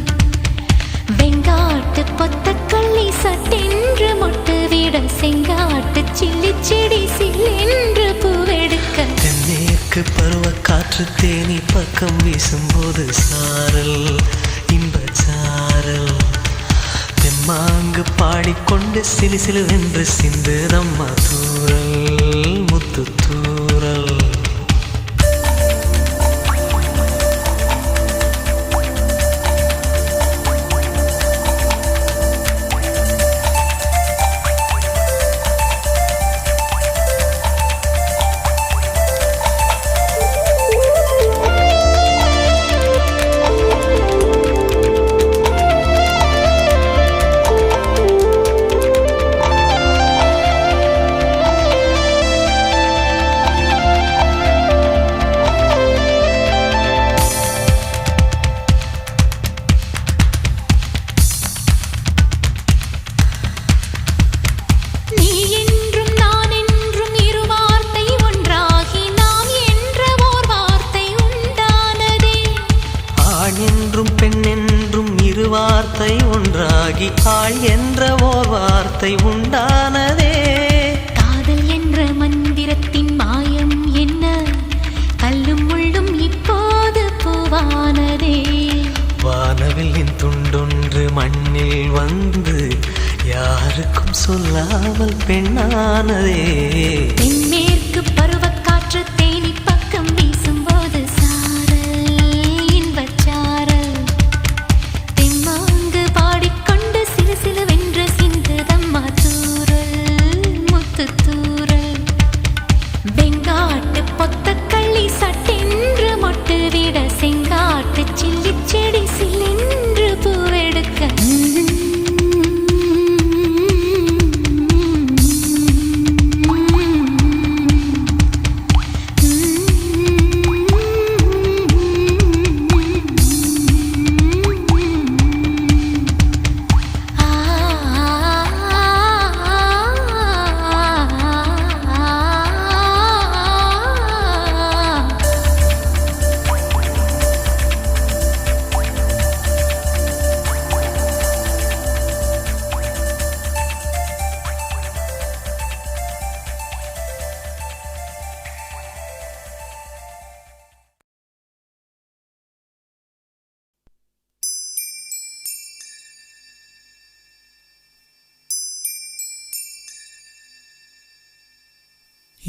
வெங்காட்டு பொத்த கள்ளி சட்டென்று மொட்டு விட செங்காட்டு சில்லி செடி சில்லென்று பூவெடுக்க தென்மேற்கு பருவக்காற்று தேனி பக்கம் வீசும்போது சாரல் இன்பச்சாரல் தெம்மாங்கு பாடிக்கொண்டு சிலு சிலுவென்று சிந்துதம்மா தூரல் முத்து தூரல் நீ என்றும் நான் என்றும் இரு வார்த்தை ஒன்றாகி நாம் என்ற ஓர் வார்த்தை உண்டானதே ஆண் என்றும் பெண் என்றும் இரு வார்த்தை ஒன்றாகி ஆள் என்ற ஓர் வார்த்தை உண்டானதே காதல் என்ற மந்திரத்தின் மாயம் என்ன கல்லும் முள்ளும் இப்போது பூவானதே வானவில்லின் துண்டொன்று மண்ணில் வந்து யாருக்கும் சொல்லாமல் பெண்ணானதே தென்மேற்கு பருவக்காற்று தேனி பக்கம் வீசும்போது சாரல் இன்பச்சாரல் தெம்மாங்கு பாடிக்கொண்டு சிலு சிலுவென்று சிந்துதம்மா தூரல் முத்து தூரல் வெங்காட்டு பொத்த கள்ளி சட்டென்று மொட்டு விட செங்காட்டு சில்லி செடி சில்லென்று பூவெடுக்க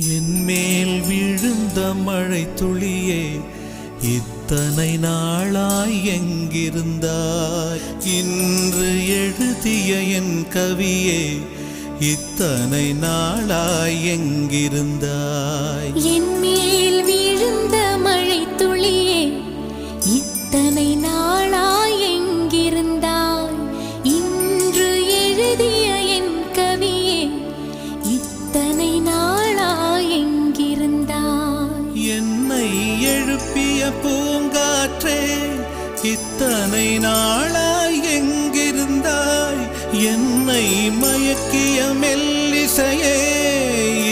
என் மேல் விழுந்த மழை துளியே இத்தனை நாளாய் எங்கிருந்தாய்? இன்று எழுதிய என் கவியே இத்தனை நாளாய் எங்கிருந்தாய்? என் மேல் விழுந்த மழை துளியே இத்தனை நாளாய் எங்கிருந்தாய்? இத்தனை நாளாய் எங்கிருந்தாய் என்னை மயக்கிய மெல்லிசையே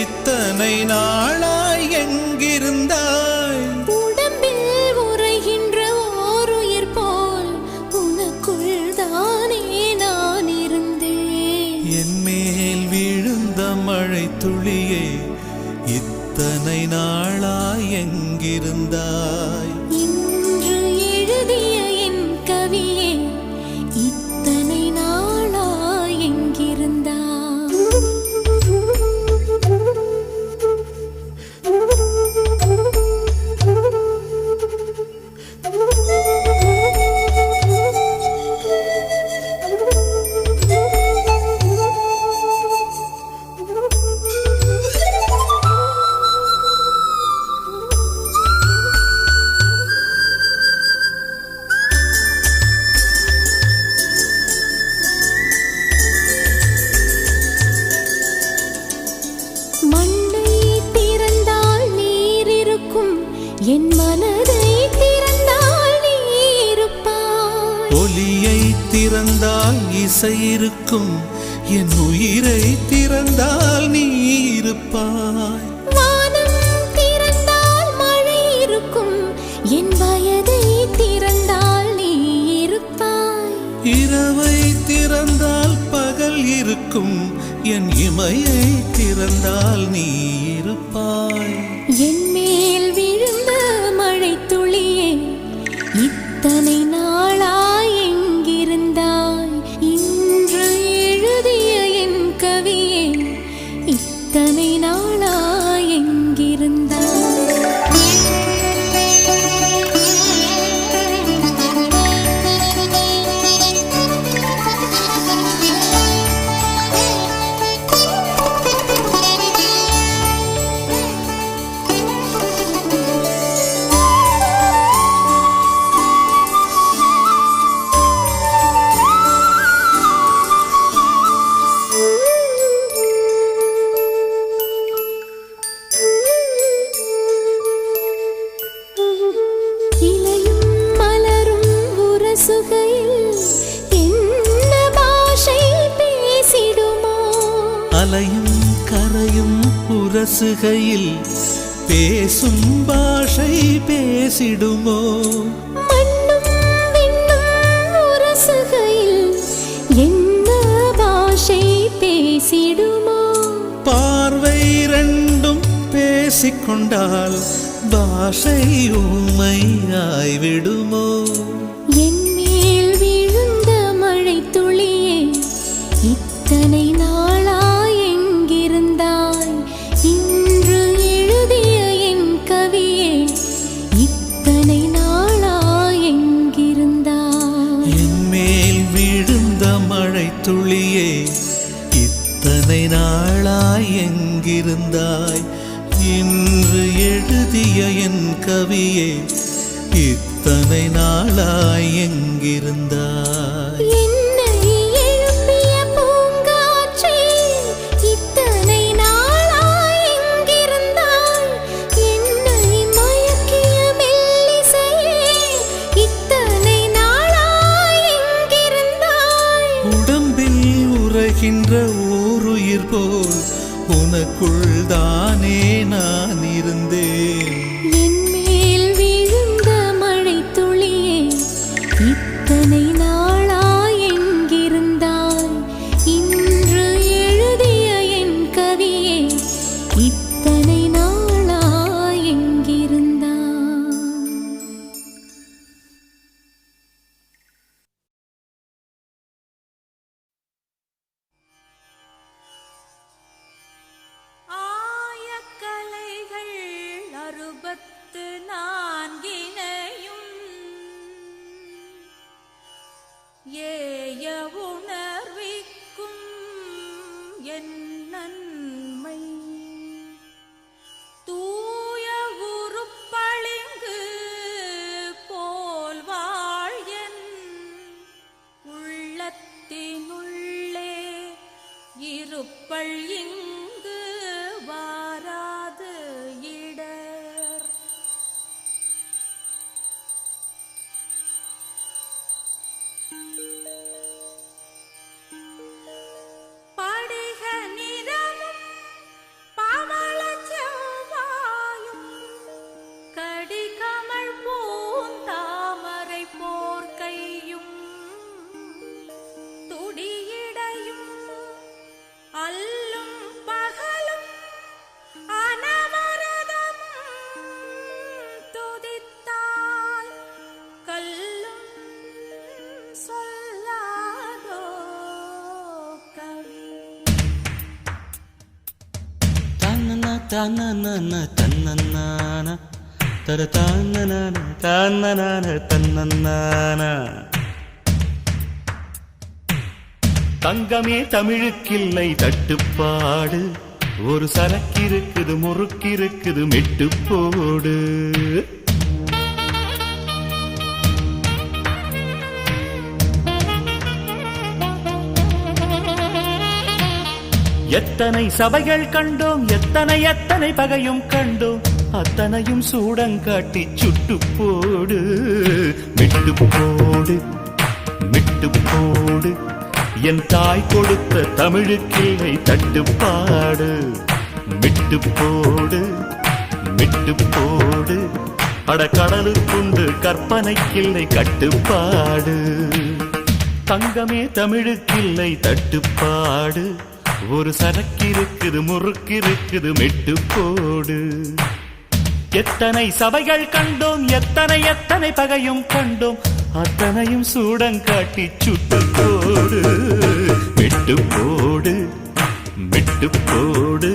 இத்தனை நாளாய் எங்கிருந்தாய் உடம்பில் உறைகின்ற ஓருயிர் போல் உனக்குள் தானே நான் இருந்தேன் என் மேல் விழுந்த மழை துளியே இத்தனை நாளாய் எங்கிருந்தாய் இன்று எழுதிய என் கவியே இத்தனை நாளாய் எங்கிருந்தாய் மண்ணை திறந்தால் நீர் இருக்கும் என் மனதை திறந்தால் நீ இருப்பாய் ஒலியை திறந்தால் இசை இருக்கும் என் உயிரை திறந்தால் நீ இருப்பாய் வானம் திறந்தால் மழை இருக்கும் என் வயதை திறந்தால் நீ இருப்பாய் இரவை திறந்தால் பகல் இருக்கும் என் இமையை திறந்தால் நீ இருப்பாய் என் மேல் விழுந்த மழை துளியே இத்தனை நாளாய் எங்கிருந்தாய் இன்று எழுதிய என் கவியே இத்தனை நாளாய் எங்கிருந்தாய் இலையும் மலரும் உரசுகையில் என்ன பாஷை பேசிடுமோ அலையும் கரையும் உரசுகையில் பேசும் பாஷை பேசிடுமோ மண்ணும் விண்ணும் உரசுகையில் என்ன பாஷை பேசிடுமோ பார்வை ரெண்டும் பேசிக்கொண்டால் பாஷை ஊமையாய்விடுமோ என் மேல் விழுந்த மழை துளியே இத்தனை நாளாய் எங்கிருந்தாய் இன்று எழுதிய என் கவியே இத்தனை நாளாய் எங்கிருந்தாய் என் மேல் விழுந்த மழை துளியே இத்தனை நாளாய் எங்கிருந்தாய் இன்று எழுதிய என் கவியே இத்தனை நாளாய் எங்கிருந்தாய் என்னை எழுப்பிய பூங்காற்றே இத்தனை நாளாய் எங்கிருந்தாய் என்னை மயக்கிய மெல்லிசையே இத்தனை நாளாய் எங்கிருந்தாய் உடம்பில் உறைகின்ற ஓருயிர் போல் உனக்குள் தானே நான் இருந்தேன் என் மேல் விழுந்த மழை துளியே இத்தனை நாளாய் எங்கிருந்தாய் இன்று எழுதிய என் கவியே இத்தனை நாளாய் எங்கிருந்தாய் ஆயக்கலைகள் 64 ஏய உணர்விக்கும் என் நன்மை தூய உருப்பளிங்கு போல் வாழ்யன் உள்ளத்தினுள்ளே இருப்பள் இங்கு வாராது இடர் படிக நிறமும் பவளச் செவ்வாயும் கடிகமழ் பூந்தாமரை போர்க்கையும் துடியிடையும் அல்லும் பகலும் அனவரதம் துதித்தால் கல்லும் சொல்லாதோ கவி. தன்னன தன்னன தன்னனான தர தன்னனான தன்னனான தன்னனான. தங்கமே தமிழுக்கில்லை தட்டுப்பாடு, ஒரு சரக்கிருக்குது முறுக்கிருக்குது மெட்டு போடு. எத்தனை சபைகள் கண்டோம், எத்தனை எத்தனை பகையும் கண்டோம், அத்தனையும் சூடங்காட்டி சுட்டு போடு. மெட்டு போடு மெட்டு போடு, என் தாய் கொடுத்த தமிழுக்கில்லை தட்டுப்பாடு. மெட்டு போடு மெட்டு போடு, அட கடலுக்குண்டு கற்பனைக்கில்லை கட்டுப்பாடு. தங்கமே தமிழுக்கில்லை தட்டுப்பாடு, ஒரு சரக்கிருக்குது முறுக்கிருக்குது மெட்டு போடு. எத்தனை சபைகள் கண்டோம், எத்தனை எத்தனை பகையும் கண்டோம், அத்தனையும் சூடங்காட்டி சுட்டு போடு. மெட்டு போடு மெட்டு போடு,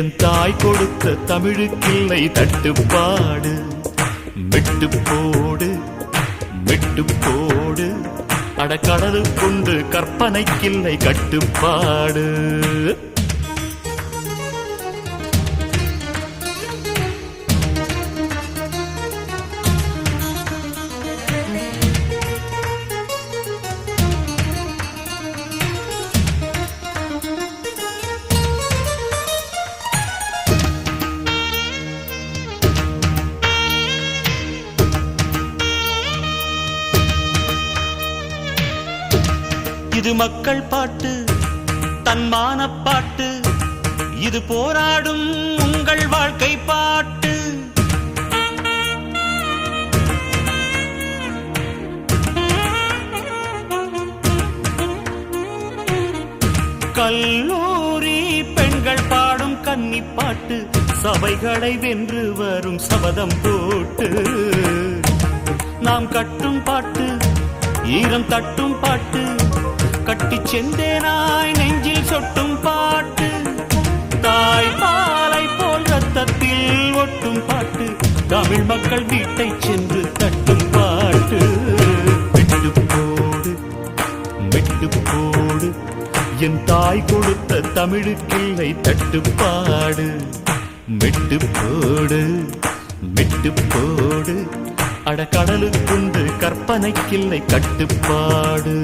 என் தாய் கொடுத்த தமிழுக்கில்லை தட்டுப்பாடு. மெட்டு போடு மெட்டு போடு, அட கடலுக்குண்டு கற்பனைக்கில்லை கட்டுப்பாடு. இது மக்கள் பாட்டு, தன்மான பாட்டு, இது போராடும் உங்கள் வாழ்க்கை பாட்டு. கல்லூரி பெண்கள் பாடும் கன்னி பாட்டு, சபைகளை வென்று வரும் சபதம் போட்டு. நாம் கட்டும் பாட்டு, ஈரம் தட்டும் பாட்டு, கட்டி செந்தேனாய் நெஞ்சில் சொட்டும் பாட்டு. தாய் பாலை போல் ரத்தத்தில் ஒட்டும் பாட்டு, தமிழ் மக்கள் வீட்டை சென்று தட்டும் பாட்டு. மெட்டு போடு மெட்டு போடு, என் தாய் கொடுத்த தமிழுக்கில்லை தட்டுப்பாடு. மெட்டு போடு மெட்டு போடு, அட கடலுக்குண்டு கற்பனைக்கில்லை கட்டுப்பாடு.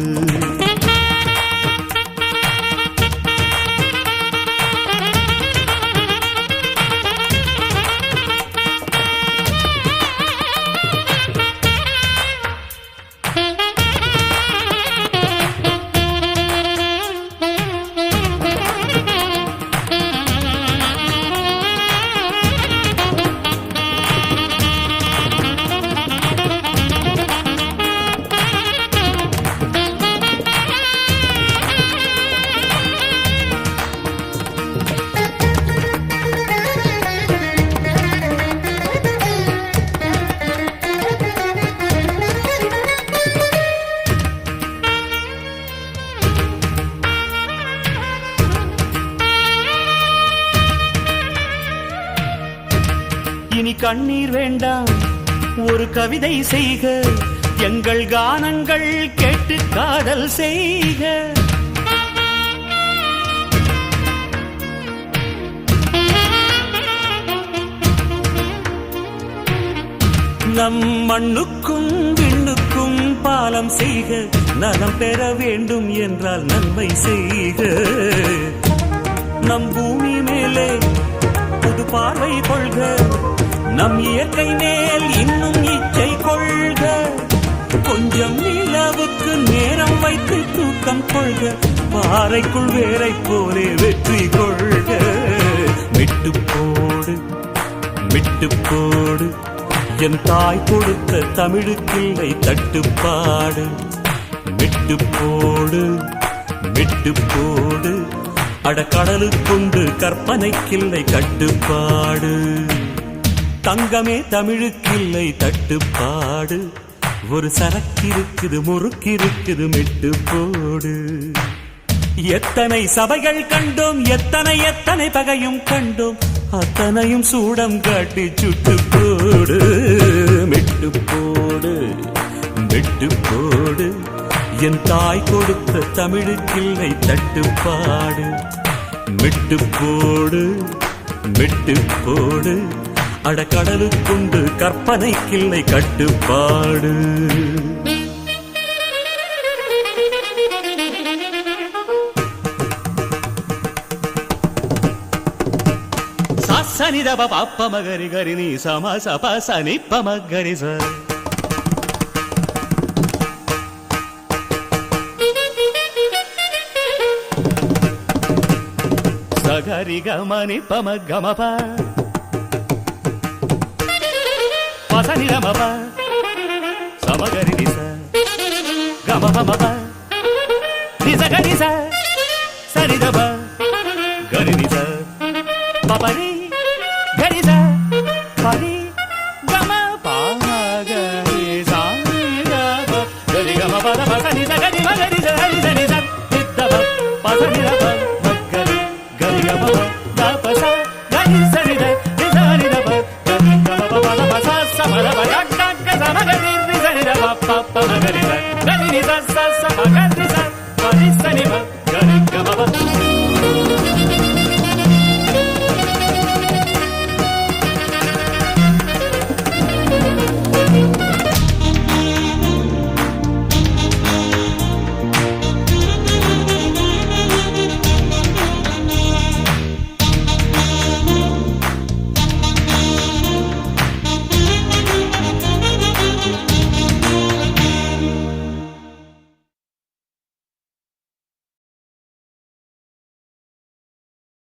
இனி கண்ணீர் வேண்டாம், ஒரு கவிதை செய்க, எங்கள் கானங்கள் கேட்டு காதல் செய்க. நம் மண்ணுக்கும் விண்ணுக்கும் பாலம் செய்க, நலம் பெற வேண்டும் என்றால் நன்மை செய்க. நம் பூமி மேலே புது பார்வை கொள்க, நம் இயற்கை மேல் இன்னும் இச்சை கொள்க. கொஞ்சம் நிலவுக்கு நேரம் வைத்து தூக்கம் கொள்க, பாறைக்குள் வேரை போலே வெற்றி கொள்க. விட்டு போடு விட்டு போடு, என் தாய் கொடுத்த தமிழுக்கில்லை தட்டுப்பாடு. விட்டு போடு விட்டு போடு, அடக்கடலுக்குண்டு கற்பனைக்கில்லை கட்டுப்பாடு. தங்கமே தமிழுக்கில்லை தட்டுப்பாடு, ஒரு சரக்கிருக்குது முறுக்கிருக்குது மெட்டு போடு. எத்தனை சபைகள் கண்டோம், எத்தனை எத்தனை பகையும் கண்டோம், அத்தனையும் சூடம் காட்டி சுட்டு போடு. மெட்டு போடு மெட்டு போடு, என் தாய் கொடுத்த தமிழுக்கில்லை தட்டுப்பாடு. மெட்டு போடு மெட்டு போடு, அடக்கடலுக்குண்டு கற்பனைக்கில்லை கட்டுப்பாடு. சனிதப பாப்ப மகரி கரி நீ சம சப சனிப்ப மகரி ச. சகரி கமனி பம கமப பசனி ரமப சமகரி நிச கமபமப நிசகரி ச சரிதப கரி நிச பபரி கரி ச பரி கம பாகரி சானிதப கரி கம பத பசனி ச கரி மகரி ச ஹரி ச நிச நித்தப பசனி ரப மகரி கரி கம தப ச கரி ச நித நிசனிதப கரி கம பத பச சமரப டக் டக் சமகரி நிசனிதப பப்ப மகரி ச கரி நிச ச ச மகரி